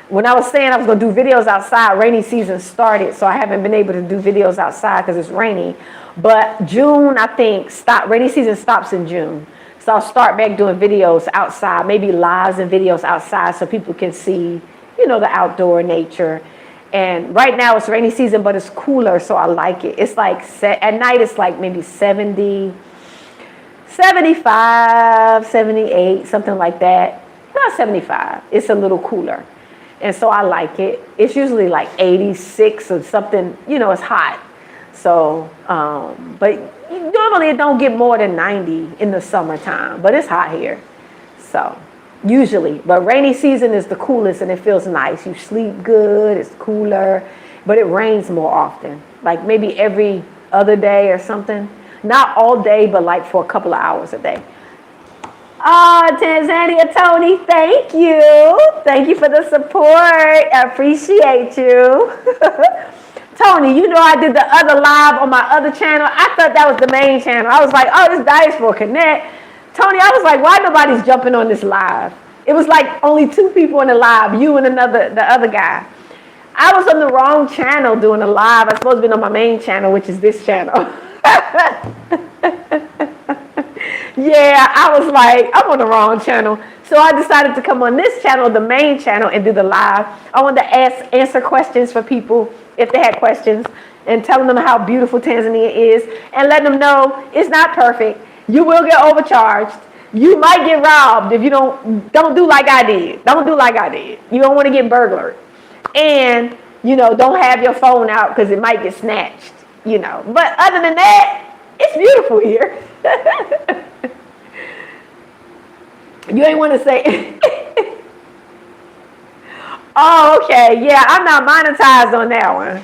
When I was saying I was going to do videos outside, rainy season started, so I haven't been able to do videos outside because it's rainy. But June, I think, rainy season stops in June. So I'll start back doing videos outside, maybe lives and videos outside so people can see, the outdoor nature. And right now it's rainy season, but it's cooler, so I like it. It's like, at night it's like maybe 70, 75, 78, something like that. Not 75. It's a little cooler. And so I like it. It's usually like 86 or something, it's hot. So, but normally it don't get more than 90 in the summertime, but it's hot here. So, usually. But rainy season is the coolest and it feels nice. You sleep good, it's cooler, but it rains more often. Like maybe every other day or something. Not all day, but like for a couple of hours a day. Oh, Tanzania Tony, thank you. Thank you for the support. I appreciate you. Tony, I did the other live on my other channel. I thought that was the main channel. I was like, oh, this Diaspora Connect. Tony, I was like, why nobody's jumping on this live? It was like only 2 people in the live, you and the other guy. I was on the wrong channel doing a live. I was supposed to be on my main channel, which is this channel. Yeah, I was like, I'm on the wrong channel. So I decided to come on this channel, the main channel, and do the live. I wanted to answer questions for people if they had questions and telling them how beautiful Tanzania is and letting them know it's not perfect. You will get overcharged. You might get robbed if you don't do like I did. Don't do like I did. You don't want to get burglared. And, don't have your phone out because it might get snatched, But other than that, it's beautiful here. You ain't want to say. Oh, okay. Yeah, I'm not monetized on that one.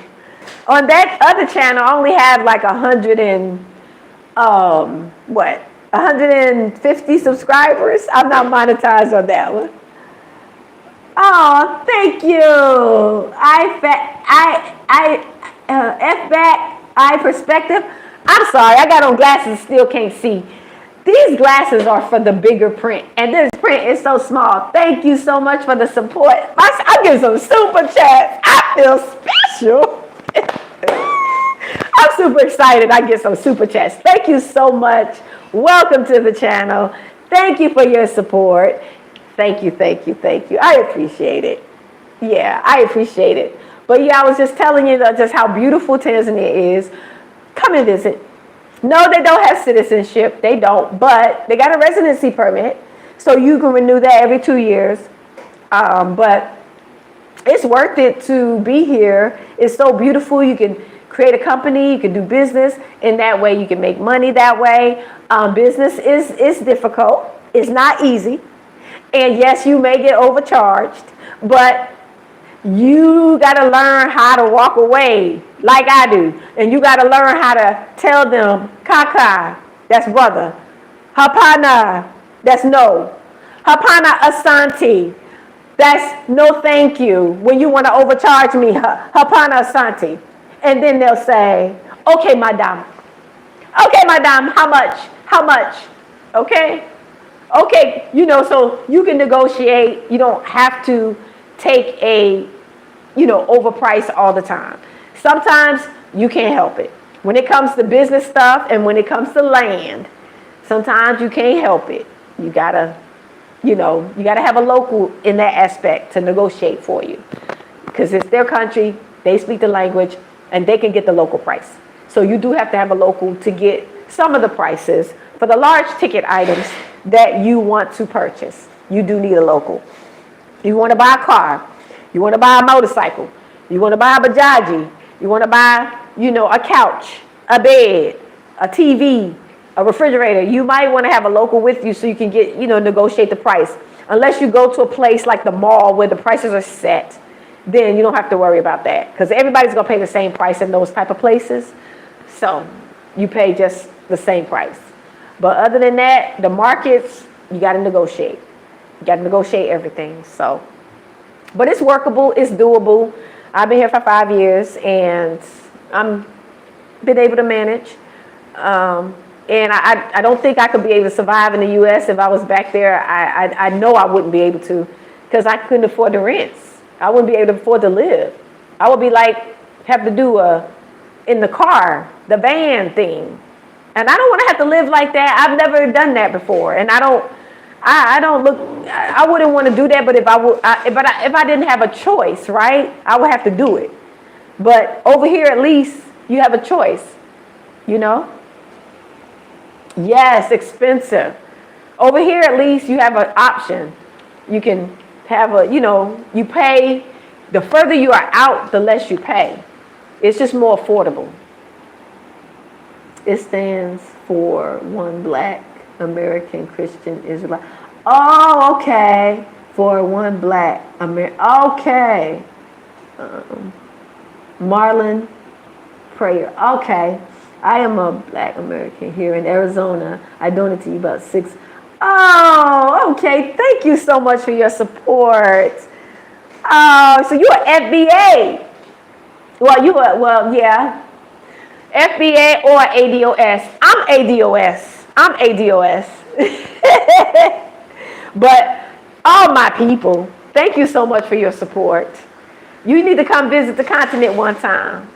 On that other channel, I only have like 150 subscribers. I'm not monetized on that one. Oh, thank you. Eye perspective. I'm sorry, I got on glasses, still can't see. These glasses are for the bigger print, and this print is so small. Thank you so much for the support. I'll give some super chats. I feel special. I'm super excited. I get some super chats. Thank you so much. Welcome to the channel. Thank you for your support. Thank you, thank you, thank you. I appreciate it. Yeah, I appreciate it. But yeah, I was just telling you just how beautiful Tanzania is. Come and visit. No, they don't have citizenship. They don't, but they got a residency permit. So you can renew that every 2 years. But it's worth it to be here. It's so beautiful. You can create a company. You can do business. In that way, you can make money that way. Business is difficult. It's not easy. And yes, you may get overcharged, but you got to learn how to walk away like I do. And you got to learn how to tell them, Kaka, that's brother. Hapana, that's no. Hapana Asante, that's no thank you. When you want to overcharge me, Hapana Asante. And then they'll say, okay, madam. Okay, madam, how much? How much? Okay? Okay, so you can negotiate. You don't have to take a, overprice all the time. Sometimes you can't help it. When it comes to business stuff and when it comes to land, sometimes you can't help it. You gotta have a local in that aspect to negotiate for you. Because it's their country, they speak the language, and they can get the local price. So you do have to have a local to get some of the prices for the large ticket items that you want to purchase. You do need a local. You want to buy a car. You want to buy a motorcycle. You want to buy a bajaji. You want to buy, a couch, a bed, a TV, a refrigerator, you might want to have a local with you so you can get, negotiate the price. Unless you go to a place like the mall where the prices are set, then you don't have to worry about that, because everybody's going to pay the same price in those type of places. So you pay just the same price. But other than that, the markets, you got to negotiate. You got to negotiate everything. So, but it's workable. It's doable. I've been here for 5 years, and I'm been able to manage. And I don't think I could be able to survive in the U.S. if I was back there. I know I wouldn't be able to, because I couldn't afford the rents. I wouldn't be able to afford to live. I would be like, have to do in the car, the van thing. And I don't want to have to live like that. I've never done that before. And I wouldn't want to do that, but if I didn't have a choice, right, I would have to do it. But over here, at least, you have a choice, Yes, expensive. Over here, at least, you have an option. You can have you pay. The further you are out, the less you pay. It's just more affordable. It stands for One Black American Christian Israelite. Oh, okay. For One Black American. Okay. Marlon Prayer. Okay. I am a Black American here in Arizona. I donated to you about 6. Oh, okay. Thank you so much for your support. Oh, so you're FBA. Well, yeah. FBA or ADOS. I'm ADOS. But all my people, thank you so much for your support. You need to come visit the continent one time.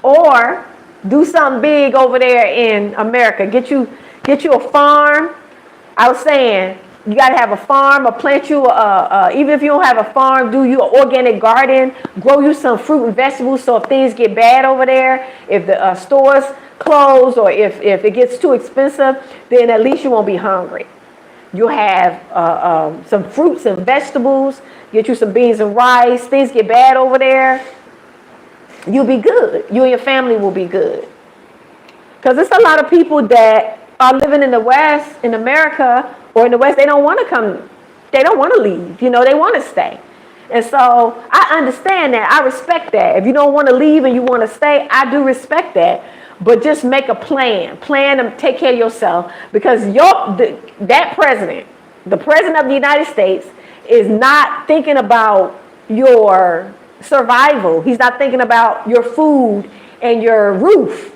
Or do something big over there in America. Get you a farm. I was saying, you got to have a farm, or plant you, even if you don't have a farm, do you an organic garden, grow you some fruit and vegetables, so if things get bad over there, if the stores close, or if it gets too expensive, then at least you won't be hungry. You'll have some fruits and vegetables, get you some beans and rice, things get bad over there, you'll be good. You and your family will be good. Because there's a lot of people that are living in the West, in America, or in the West, they don't want to come, they don't want to leave, they want to stay. And so I understand that, I respect that. If you don't want to leave and you want to stay, I do respect that. But just make a plan to take care of yourself, because that president, the president of the United States, is not thinking about your survival. He's not thinking about your food and your roof.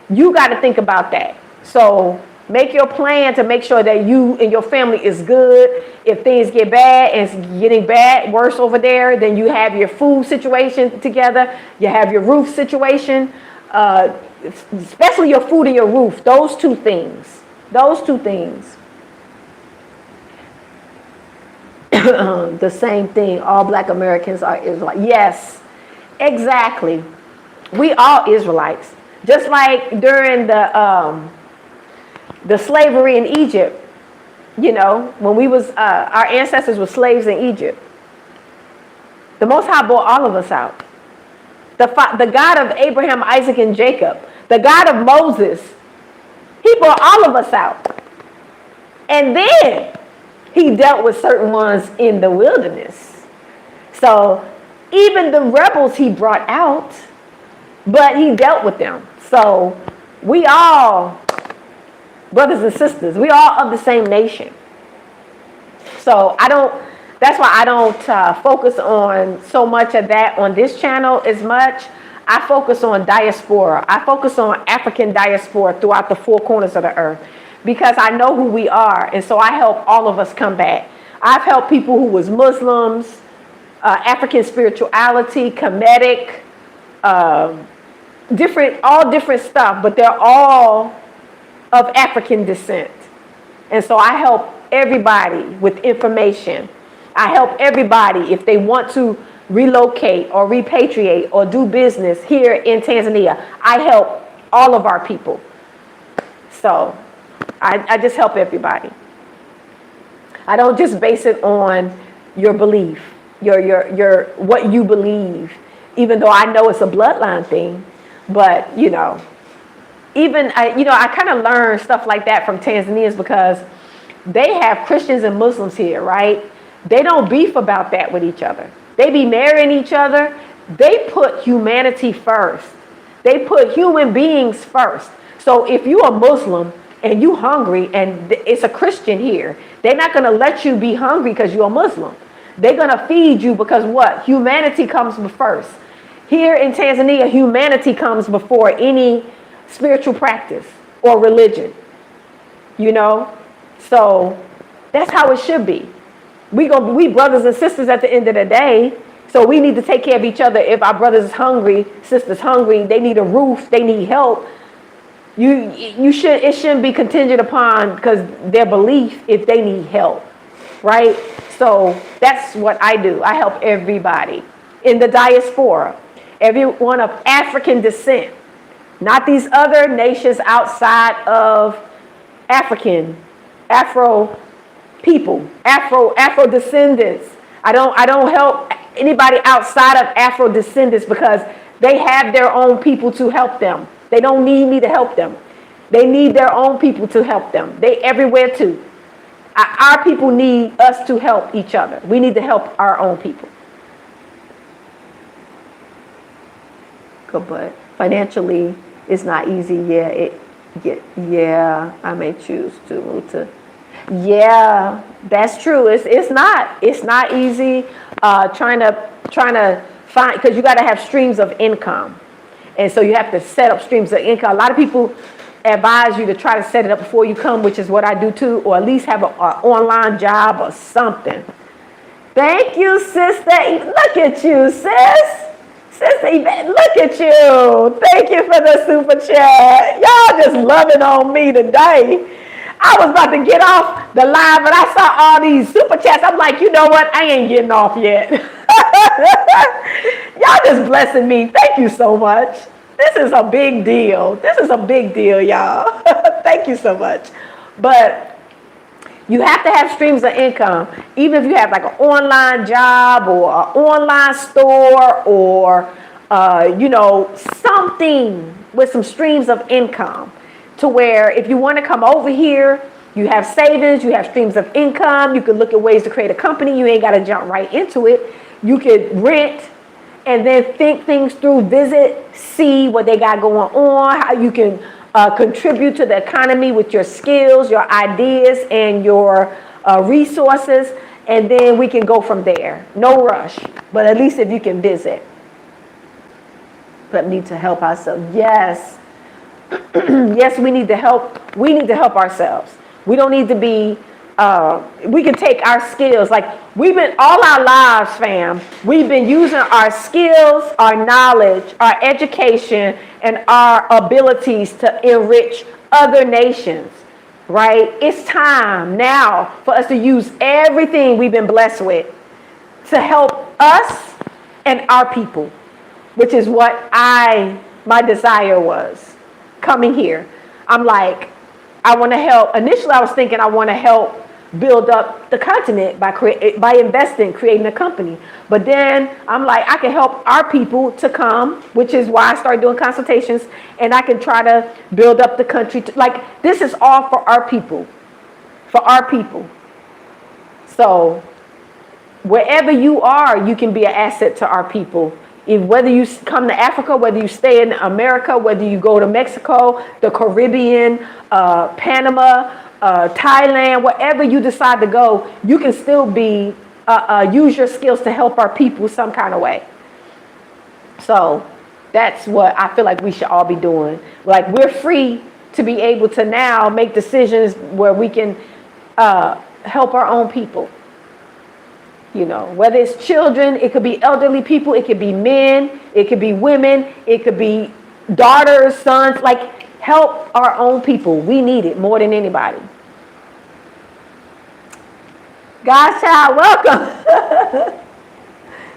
You got to think about that. So make your plan to make sure that you and your family is good. If things get bad and it's getting worse over there, then you have your food situation together. You have your roof situation, especially your food and your roof. Those two things. The same thing. All Black Americans are Israelites. Yes, exactly. We are Israelites. Just like during the slavery in Egypt, when we was our ancestors were slaves in Egypt. The Most High brought all of us out. The God of Abraham, Isaac, and Jacob, the God of Moses, He brought all of us out. And then He dealt with certain ones in the wilderness. So even the rebels He brought out, but He dealt with them. So we all, brothers and sisters, we all of the same nation. So that's why I don't focus on so much of that on this channel as much. I focus on diaspora. I focus on African diaspora throughout the 4 corners of the earth, because I know who we are, and so I help all of us come back. I've helped people who was Muslims, African spirituality, Kemetic, all different stuff, but they're all of African descent. And so I help everybody with information. I help everybody if they want to relocate or repatriate or do business here in Tanzania. I help all of our people. So I just help everybody. I don't just base it on your belief, your what you believe, even though I know it's a bloodline thing, but even I kind of learned stuff like that from Tanzanians because they have Christians and Muslims here, right? They don't beef about that with each other. They be marrying each other. They put humanity first. They put human beings first. So if you are Muslim and you hungry and it's a Christian here, they're not going to let you be hungry because you're a Muslim. They're going to feed you because what? Humanity comes first. Here in Tanzania, humanity comes before any spiritual practice or religion. So that's how it should be. We brothers and sisters at the end of the day. So we need to take care of each other. If our brothers is hungry, sisters hungry, they need a roof, they need help. It shouldn't be contingent upon because their belief if they need help, right? So that's what I do. I help everybody in the diaspora, everyone of African descent, not these other nations outside of Afro people, Afro descendants. I don't help anybody outside of Afro descendants because they have their own people to help them. They don't need me to help them. They need their own people to help them. They everywhere too. Our people need us to help each other. We need to help our own people. But financially, it's not easy. Yeah, I may choose to move to. Yeah, that's true. It's not easy. Trying to find, because you got to have streams of income, and so you have to set up streams of income. A lot of people advise you to try to set it up before you come, which is what I do too, or at least have an online job or something. Thank you, sister. Look at you, sis. Sister Yvette, look at you. Thank you for the super chat. Y'all just loving on me today. I was about to get off the live, but I saw all these super chats. I'm like, you know what? I ain't getting off yet. Y'all just blessing me. Thank you so much. This is a big deal. This is a big deal, y'all. Thank you so much. But you have to have streams of income, even if you have like an online job or an online store or, something with some streams of income to where if you want to come over here, you have savings, you have streams of income. You can look at ways to create a company. You ain't got to jump right into it. You could rent and then think things through, visit, see what they got going on, how you can contribute to the economy with your skills, your ideas, and your resources, and then we can go from there. No rush, but at least if you can visit. But we need to help ourselves. Yes. Yes, we need to help. We need to help ourselves. We don't need to be, we can take our skills. Like we've been all our lives, fam. We've been using our skills, our knowledge, our education, and our abilities to enrich other nations, right? It's time now for us to use everything we've been blessed with to help us and our people, which is what my desire was coming here. I'm like, I want to help. Initially, I was thinking I want to help build up the continent by investing, creating a company. But then I'm like, I can help our people to come, which is why I started doing consultations, and I can try to build up the country. Like, this is all for our people, So wherever you are, you can be an asset to our people. Whether you come to Africa, whether you stay in America, whether you go to Mexico, the Caribbean, Panama, Thailand, wherever you decide to go, you can still be use your skills to help our people some kind of way. So that's what I feel like we should all be doing. Like, we're free to be able to now make decisions where we can help our own people. Whether it's children, it could be elderly people, it could be men, it could be women, it could be daughters, sons. Like, help our own people. We need it more than anybody. God's child, welcome.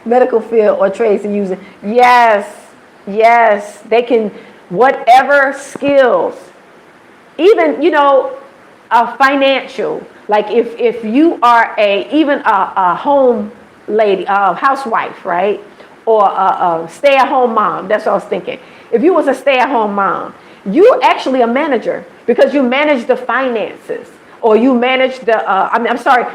Medical field or trades and using. Yes, they can, whatever skills, even, financial. Like if you are even a home lady, a housewife, right? Or a stay-at-home mom. That's what I was thinking. If you was a stay-at-home mom, You're actually a manager because you manage the finances, or you manage the. I'm sorry.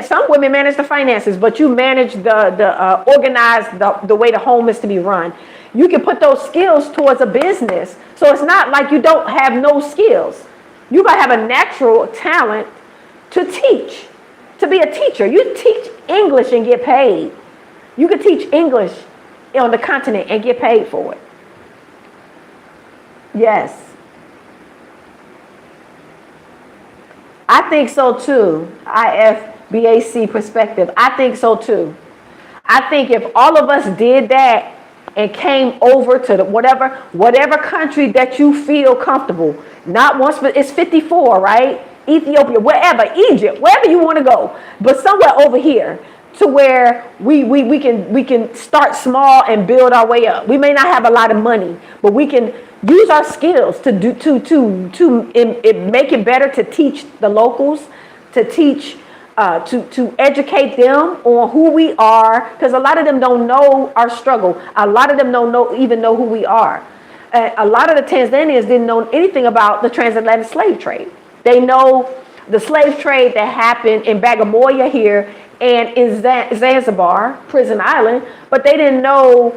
Some women manage the finances, but you manage the organize the way the home is to be run. You can put those skills towards a business, so it's not like you don't have no skills. You might have a natural talent to teach, to be a teacher. You teach English and get paid. You can teach English on the continent and get paid for it. Yes. I think so too. IFBAC perspective. I think so too. I think if all of us did that and came over to whatever country that you feel comfortable, not once, but it's 54, right? Ethiopia, wherever, Egypt, wherever you want to go, but somewhere over here to where we can start small and build our way up. We may not have a lot of money, but we can use our skills to make it better to teach the locals, to teach, to educate them on who we are, because a lot of them don't know our struggle. A lot of them don't even know who we are. A lot of the Tanzanians didn't know anything about the transatlantic slave trade. They know the slave trade that happened in Bagamoyo here and in Zanzibar, Prison Island, but they didn't know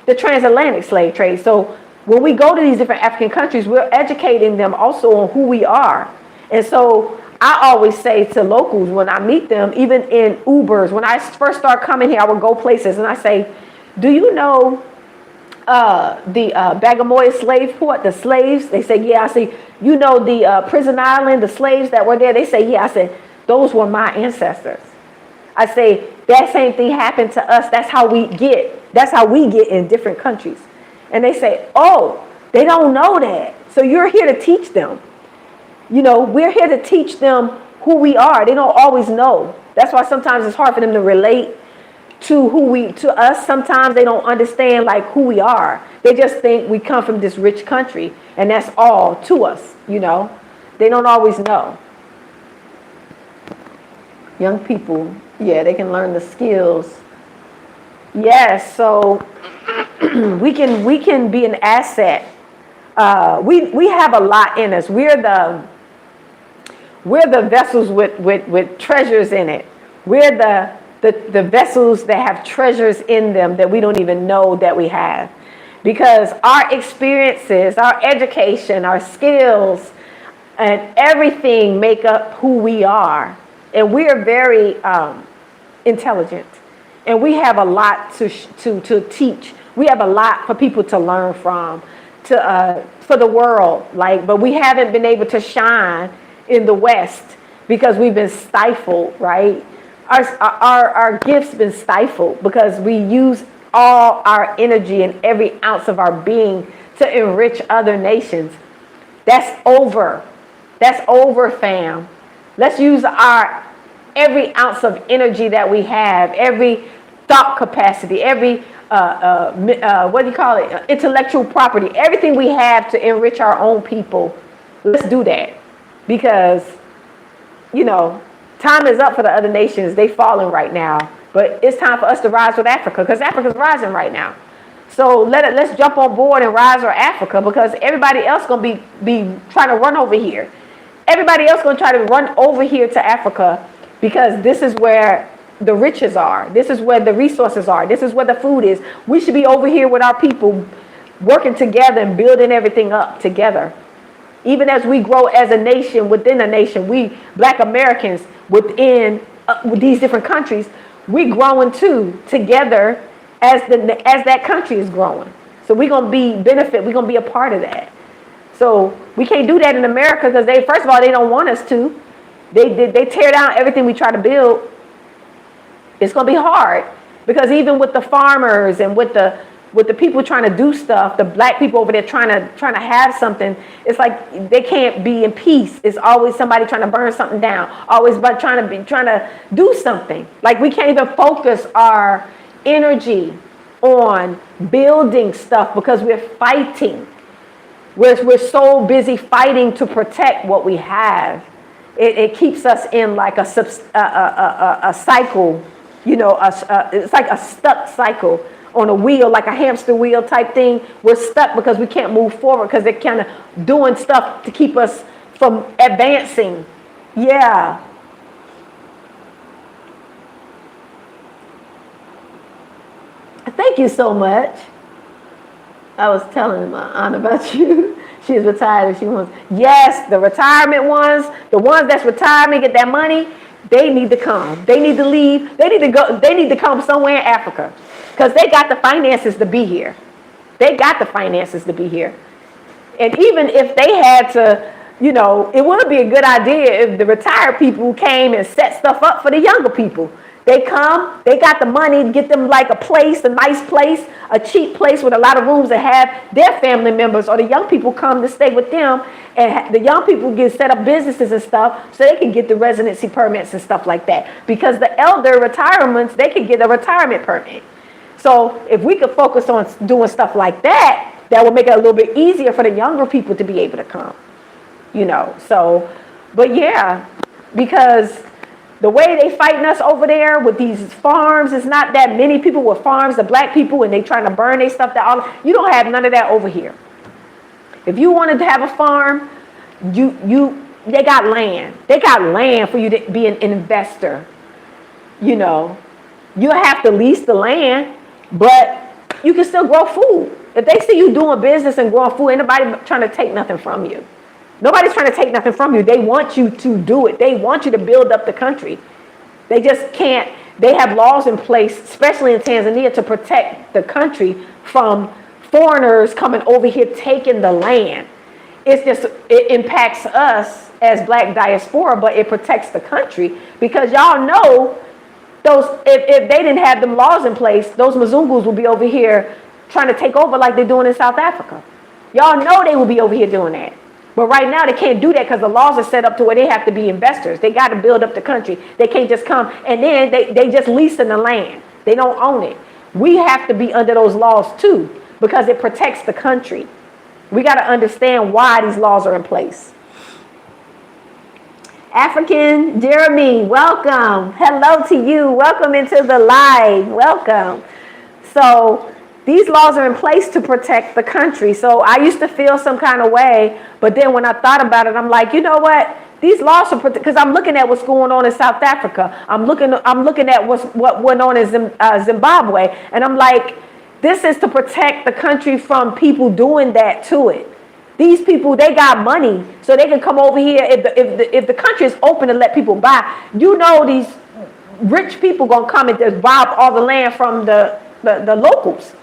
the transatlantic slave trade. So when we go to these different African countries, we're educating them also on who we are. And so I always say to locals when I meet them, even in Ubers, when I first start coming here, I would go places and I say, do you know the Bagamoyo slave port, the slaves? They say, yeah. I say, you know the Prison Island, the slaves that were there? They say, yeah. I said, those were my ancestors. I say, that same thing happened to us. That's how we get in different countries. And they say, oh, they don't know that. So you're here to teach them. You know, we're here to teach them who we are. They don't always know. That's why sometimes it's hard for them to relate to us. Sometimes they don't understand like who we are. They just think we come from this rich country and that's all to us, you know. They don't always know. Young people, yeah, they can learn the skills. Yes, so we can be an asset. We have a lot in us. We're the vessels with treasures in it. We're the vessels that have treasures in them that we don't even know that we have. Because our experiences, our education, our skills, and everything make up who we are. And we are very intelligent. And we have a lot to teach. We have a lot for people to learn from, for the world. But we haven't been able to shine in the West because we've been stifled, right? Our gifts been stifled because we use all our energy and every ounce of our being to enrich other nations. That's over. That's over, fam. Let's use every ounce of energy that we have, every thought capacity, every intellectual property, everything we have to enrich our own people. Let's do that, because time is up for the other nations. They falling right now, but it's time for us to rise with Africa, because Africa's rising right now. So let's jump on board and rise with Africa, because everybody else gonna be trying to run over here. Everybody else gonna try to run over here to Africa, because this is where the riches are. This is where the resources are. This is where the food is. We should be over here with our people, working together and building everything up together. Even as we grow as a nation within a nation, we Black Americans within these different countries, we growing too together as that country is growing. So we're gonna we're gonna be a part of that. So we can't do that in America, because first of all, they don't want us to. They tear down everything we try to build. It's gonna be hard, because even with the farmers and with the people trying to do stuff, the Black people over there trying to have something, it's like they can't be in peace. It's always somebody trying to burn something down, always trying to do something. Like, we can't even focus our energy on building stuff because we're fighting. We're so busy fighting to protect what we have. It keeps us in like a cycle, it's like a stuck cycle on a wheel, like a hamster wheel type thing. We're stuck because we can't move forward because they're kind of doing stuff to keep us from advancing. Yeah. Thank you so much. I was telling my aunt about you. She's retired and she wants, yes, the retirement ones, the ones that's retired and get that money, they need to come. They need to leave. They need to go. They need to come somewhere in Africa because they got the finances to be here. They got the finances to be here. And even if they had to, you know, it would be a good idea if the retired people came and set stuff up for the younger people. They come, they got the money to get them like a place, a nice place, a cheap place with a lot of rooms to have their family members or the young people come to stay with them. And the young people get set up businesses and stuff so they can get the residency permits and stuff like that. Because the elder retirements, they can get a retirement permit. So if we could focus on doing stuff like that, that would make it a little bit easier for the younger people to be able to come. You know, so, but yeah, because the way they fighting us over there with these farms, it's not that many people with farms, the black people, and they trying to burn their stuff. You don't have none of that over here. If you wanted to have a farm, they got land. They got land for you to be an investor. You know, you have to lease the land, but you can still grow food. If they see you doing business and growing food, ain't nobody trying to take nothing from you. Nobody's trying to take nothing from you. They want you to do it. They want you to build up the country. They just can't. They have laws in place, especially in Tanzania, to protect the country from foreigners coming over here taking the land. It's just, it impacts us as black diaspora, but it protects the country because y'all know those, if they didn't have them laws in place, those Mzungus will be over here trying to take over like they're doing in South Africa. Y'all know they will be over here doing that. But right now they can't do that because the laws are set up to where they have to be investors. They got to build up the country. They can't just come and then they just leasing the land. They don't own it. We have to be under those laws too because it protects the country. We got to understand why these laws are in place. African Jeremy, welcome. Hello to you. Welcome into the live. Welcome. So these laws are in place to protect the country. So I used to feel some kind of way, but then when I thought about it, I'm like, you know what? These laws are because I'm looking at what's going on in South Africa. I'm looking at what went on in Zimbabwe, and I'm like, this is to protect the country from people doing that to it. These people, they got money, so they can come over here. If the country is open to let people buy, you know, these rich people gonna come and just rob all the land from the locals.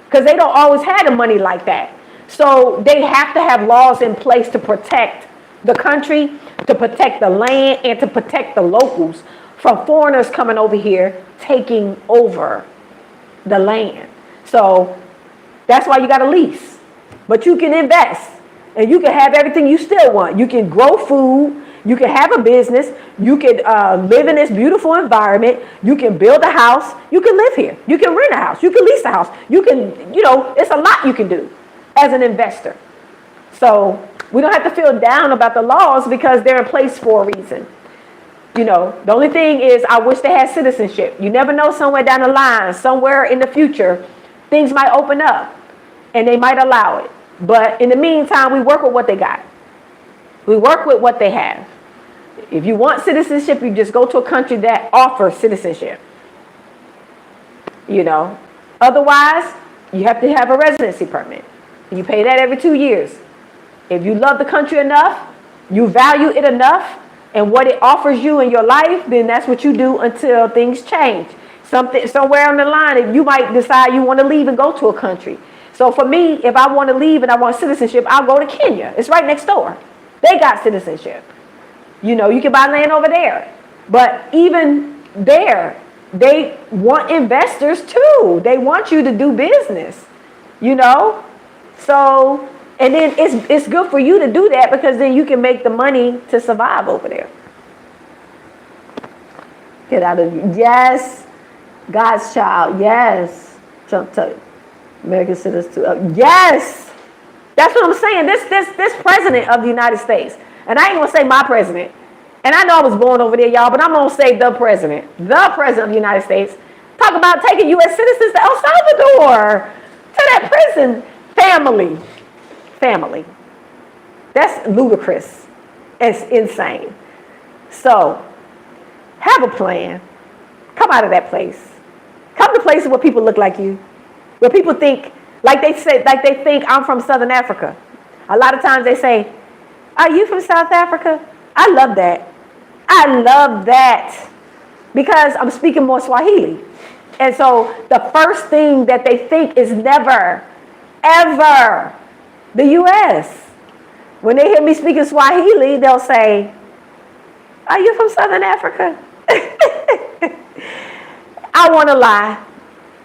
Because they don't always have the money like that. So they have to have laws in place to protect the country, to protect the land, and to protect the locals from foreigners coming over here, taking over the land. So that's why you got to lease. But you can invest, and you can have everything you still want. You can grow food. You can have a business. You can live in this beautiful environment. You can build a house. You can live here. You can rent a house. You can lease a house. You can, you know, it's a lot you can do as an investor. So we don't have to feel down about the laws because they're in place for a reason. You know, the only thing is I wish they had citizenship. You never know, somewhere down the line, somewhere in the future, things might open up and they might allow it. But in the meantime, we work with what they got. We work with what they have. If you want citizenship, you just go to a country that offers citizenship. You know, otherwise, you have to have a residency permit. You pay that every 2 years. If you love the country enough, you value it enough, and what it offers you in your life, then that's what you do until things change. Somewhere on the line, if you might decide you want to leave and go to a country. So for me, if I want to leave and I want citizenship, I'll go to Kenya. It's right next door. They got citizenship. You know, you can buy land over there. But even there, they want investors too. They want you to do business, you know. So, and then it's good for you to do that because then you can make the money to survive over there. Get out of, yes, God's child, yes. American citizens too. Yes. That's what I'm saying. This president of the United States, and I ain't gonna say my president, and I know I was born over there, y'all, but I'm gonna say the president of the United States. Talk about taking U.S. citizens to El Salvador, to that prison. Family. That's ludicrous. It's insane. So, have a plan. Come out of that place. Come to places where people look like you, where people think, like they think I'm from Southern Africa. A lot of times they say, "Are you from South Africa?" I love that. I love that because I'm speaking more Swahili. And so the first thing that they think is never, ever the U.S. When they hear me speaking Swahili, they'll say, "Are you from Southern Africa?" I want to lie.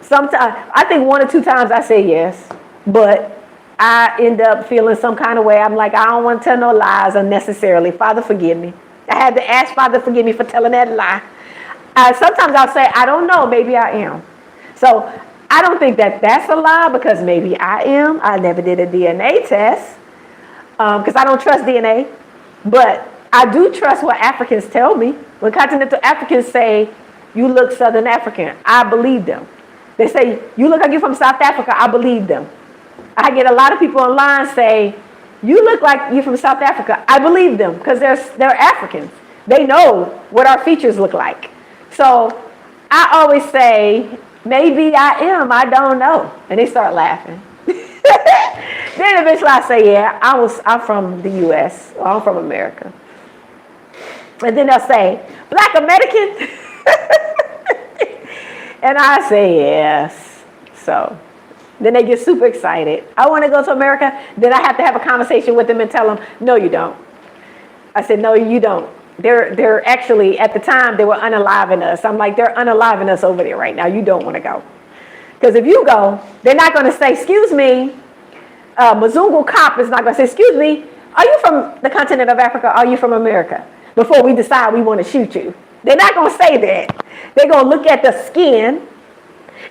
Sometimes, I think 1 or 2 times I say yes, but I end up feeling some kind of way. I'm like, I don't want to tell no lies unnecessarily. Father, forgive me. I had to ask Father, forgive me for telling that lie. Sometimes I'll say, I don't know, maybe I am. So I don't think that that's a lie because maybe I am. I never did a DNA test because I don't trust DNA. But I do trust what Africans tell me. When continental Africans say, you look Southern African, I believe them. They say, you look like you're from South Africa, I believe them. I get a lot of people online say, you look like you're from South Africa. I believe them because they're Africans. They know what our features look like. So I always say, maybe I am, I don't know. And they start laughing. Then eventually I say, yeah, I'm from the U.S. or I'm from America. And then they'll say, Black American? And I say, yes. So then they get super excited. I want to go to America. Then I have to have a conversation with them and tell them, no, you don't. I said, no, you don't. They're actually, at the time, they were unaliving us. I'm like, they're unaliving us over there right now. You don't want to go. Because if you go, they're not going to say, excuse me. Mzungu cop is not going to say, excuse me, are you from the continent of Africa? Are you from America? Before we decide we want to shoot you. They're not going to say that. They're going to look at the skin,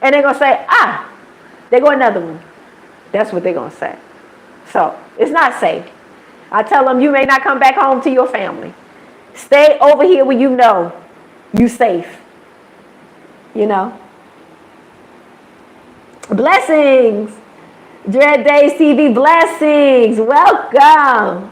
and they're going to say, there go another one. That's what they're going to say. So it's not safe. I tell them, you may not come back home to your family. Stay over here where you know you safe. You know? Blessings. Dread Days TV, blessings. Welcome.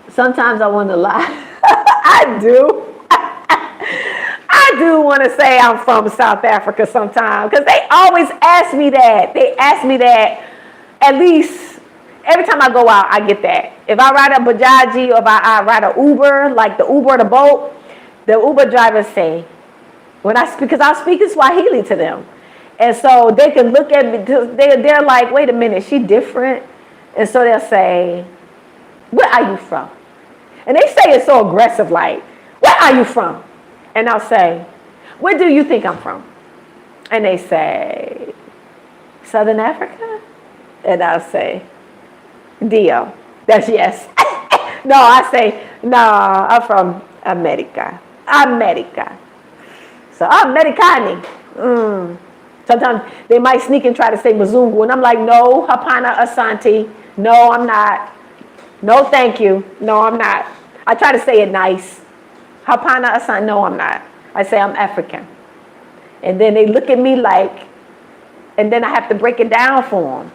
Sometimes I want to lie. I do. I do want to say I'm from South Africa sometimes because they always ask me that. They ask me that at least every time I go out, I get that. If I ride a Bajaji or if I ride an Uber, like the Uber or the boat, the Uber drivers say, because I speak in Swahili to them. And so they can look at me, they're like, wait a minute, she different. And so they'll say, where are you from? And they say it so aggressive, like, where are you from? And I'll say, where do you think I'm from? And they say, Southern Africa? And I'll say, Dio. That's yes. No, I say, no, I'm from America. America. So, Americani. Sometimes they might sneak and try to say Mzungu. And I'm like, no, Hapana Asante. No, I'm not. No, thank you. No, I'm not. I try to say it nice. Hapana Asante. No, I'm not. I say I'm African. And then they look at me like, and then I have to break it down for them.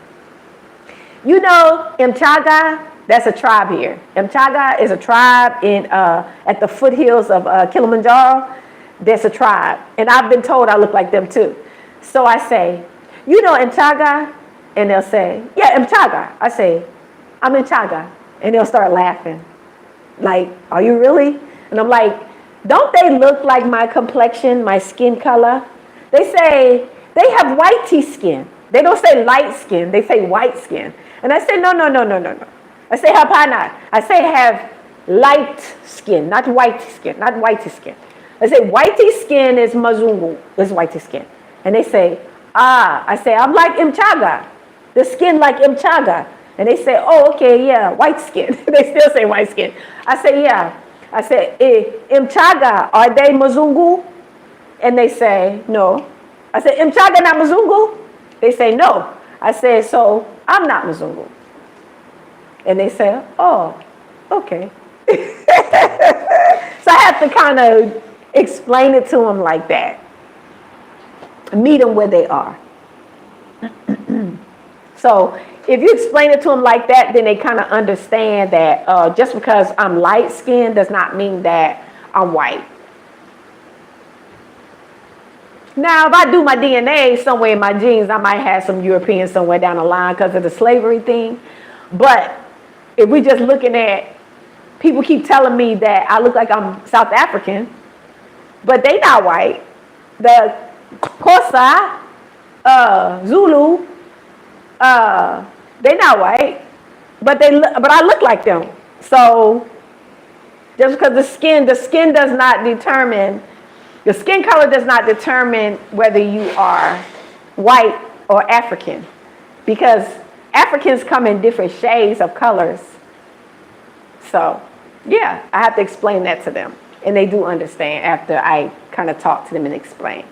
You know, Mchaga, that's a tribe here. Mchaga is a tribe at the foothills of Kilimanjaro. There's a tribe. And I've been told I look like them too. So I say, you know Mchaga? And they'll say, yeah, Mchaga. I say, I'm Mchaga. And they'll start laughing. Like, are you really? And I'm like, don't they look like my complexion, my skin color? They say, they have whitey skin. They don't say light skin, they say white skin. And I say, no. I say, hapana. I say, have light skin, not white skin, not whitey skin. I say, whitey skin is Mzungu, is whitey skin. And they say, I say, I'm like Mchaga, the skin like Mchaga. And they say, oh, okay, yeah, white skin. They still say white skin. I say, yeah. I say, Mchaga, are they Mzungu? And they say, no. I say, Mchaga not Mzungu? They say, no. I say, so I'm not Mzungu. And they say, oh, okay. So I have to kind of Explain it to them like that. Meet them where they are. So if you explain it to them like that, then they kind of understand that just because I'm light skinned does not mean that I'm white. Now, if I do my DNA somewhere in my genes, I might have some European somewhere down the line because of the slavery thing. But if we're just looking at, people keep telling me that I look like I'm South African, but they not white. The Xhosa, Zulu, they not white, but I look like them. So just because the skin does not determine, the skin color does not determine whether you are white or African, because Africans come in different shades of colors. So yeah, I have to explain that to them, and they do understand after I kind of talk to them and explain.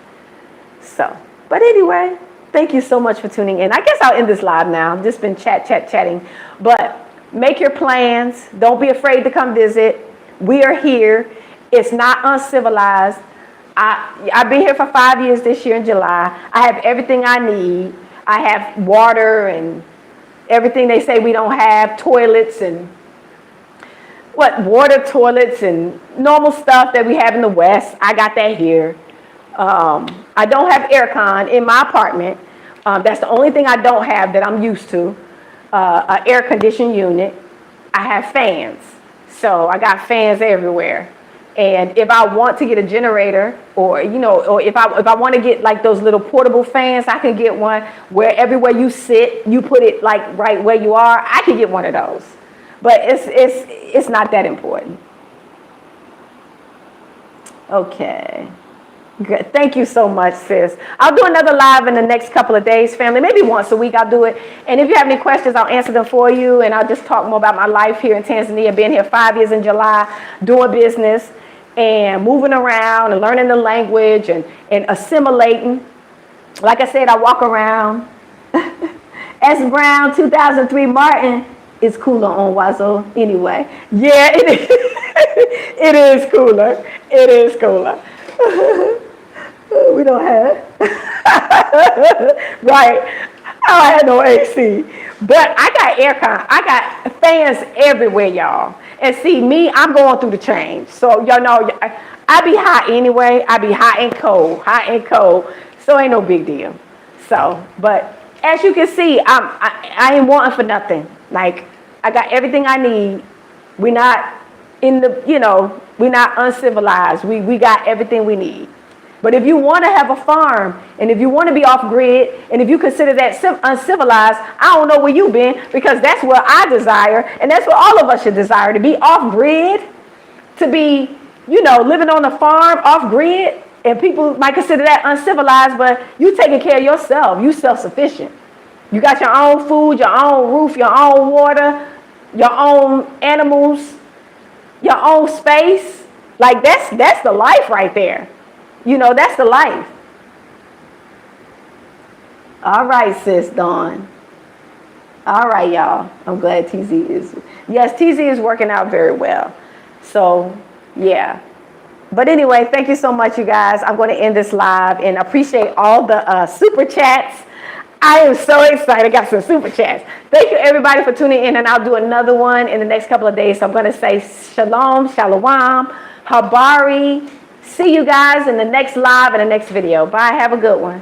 So, but anyway, thank you so much for tuning in. I guess I'll end this live now. I've just been chatting. But make your plans. Don't be afraid to come visit. We are here. It's not uncivilized. I've been here for 5 years this year in July. I have everything I need. I have water and everything they say we don't have, toilets and water, toilets and normal stuff that we have in the West. I got that here. I don't have aircon in my apartment. That's the only thing I don't have that I'm used to, an air conditioned unit. I have fans. So I got fans everywhere. And if I want to get a generator, or if I want to get like those little portable fans, I can get one where everywhere you sit, you put it like right where you are. I can get one of those. But it's not that important. Okay. Good. Thank you so much, sis. I'll do another live in the next couple of days, family. Maybe once a week I'll do it. And if you have any questions, I'll answer them for you. And I'll just talk more about my life here in Tanzania, being here 5 years in July, doing business and moving around and learning the language and assimilating. Like I said, I walk around. S. Brown, 2003 Martin is cooler on Wazo anyway. Yeah, it is. It is cooler. It is cooler. We don't have right. I don't have no AC, but I got aircon. I got fans everywhere, y'all. And see me, I'm going through the change. So y'all know I be hot anyway. I be hot and cold. So ain't no big deal. So, but as you can see, I ain't wanting for nothing. Like I got everything I need. We not in the, we're not uncivilized. We got everything we need. But if you want to have a farm, and if you want to be off grid, and if you consider that uncivilized, I don't know where you've been, because that's what I desire, and that's what all of us should desire, to be off grid, to be, living on a farm off grid. And people might consider that uncivilized, but you taking care of yourself. You self-sufficient. You got your own food, your own roof, your own water, your own animals, your own space. Like that's the life right there. That's the life. All right, sis Dawn. All right, y'all. I'm glad TZ is working out very well. So, yeah. But anyway, thank you so much, you guys. I'm going to end this live, and I appreciate all the super chats. I am so excited. I got some super chats. Thank you, everybody, for tuning in, and I'll do another one in the next couple of days. So I'm going to say shalom, shalom, habari. See you guys in the next live and the next video. Bye. Have a good one.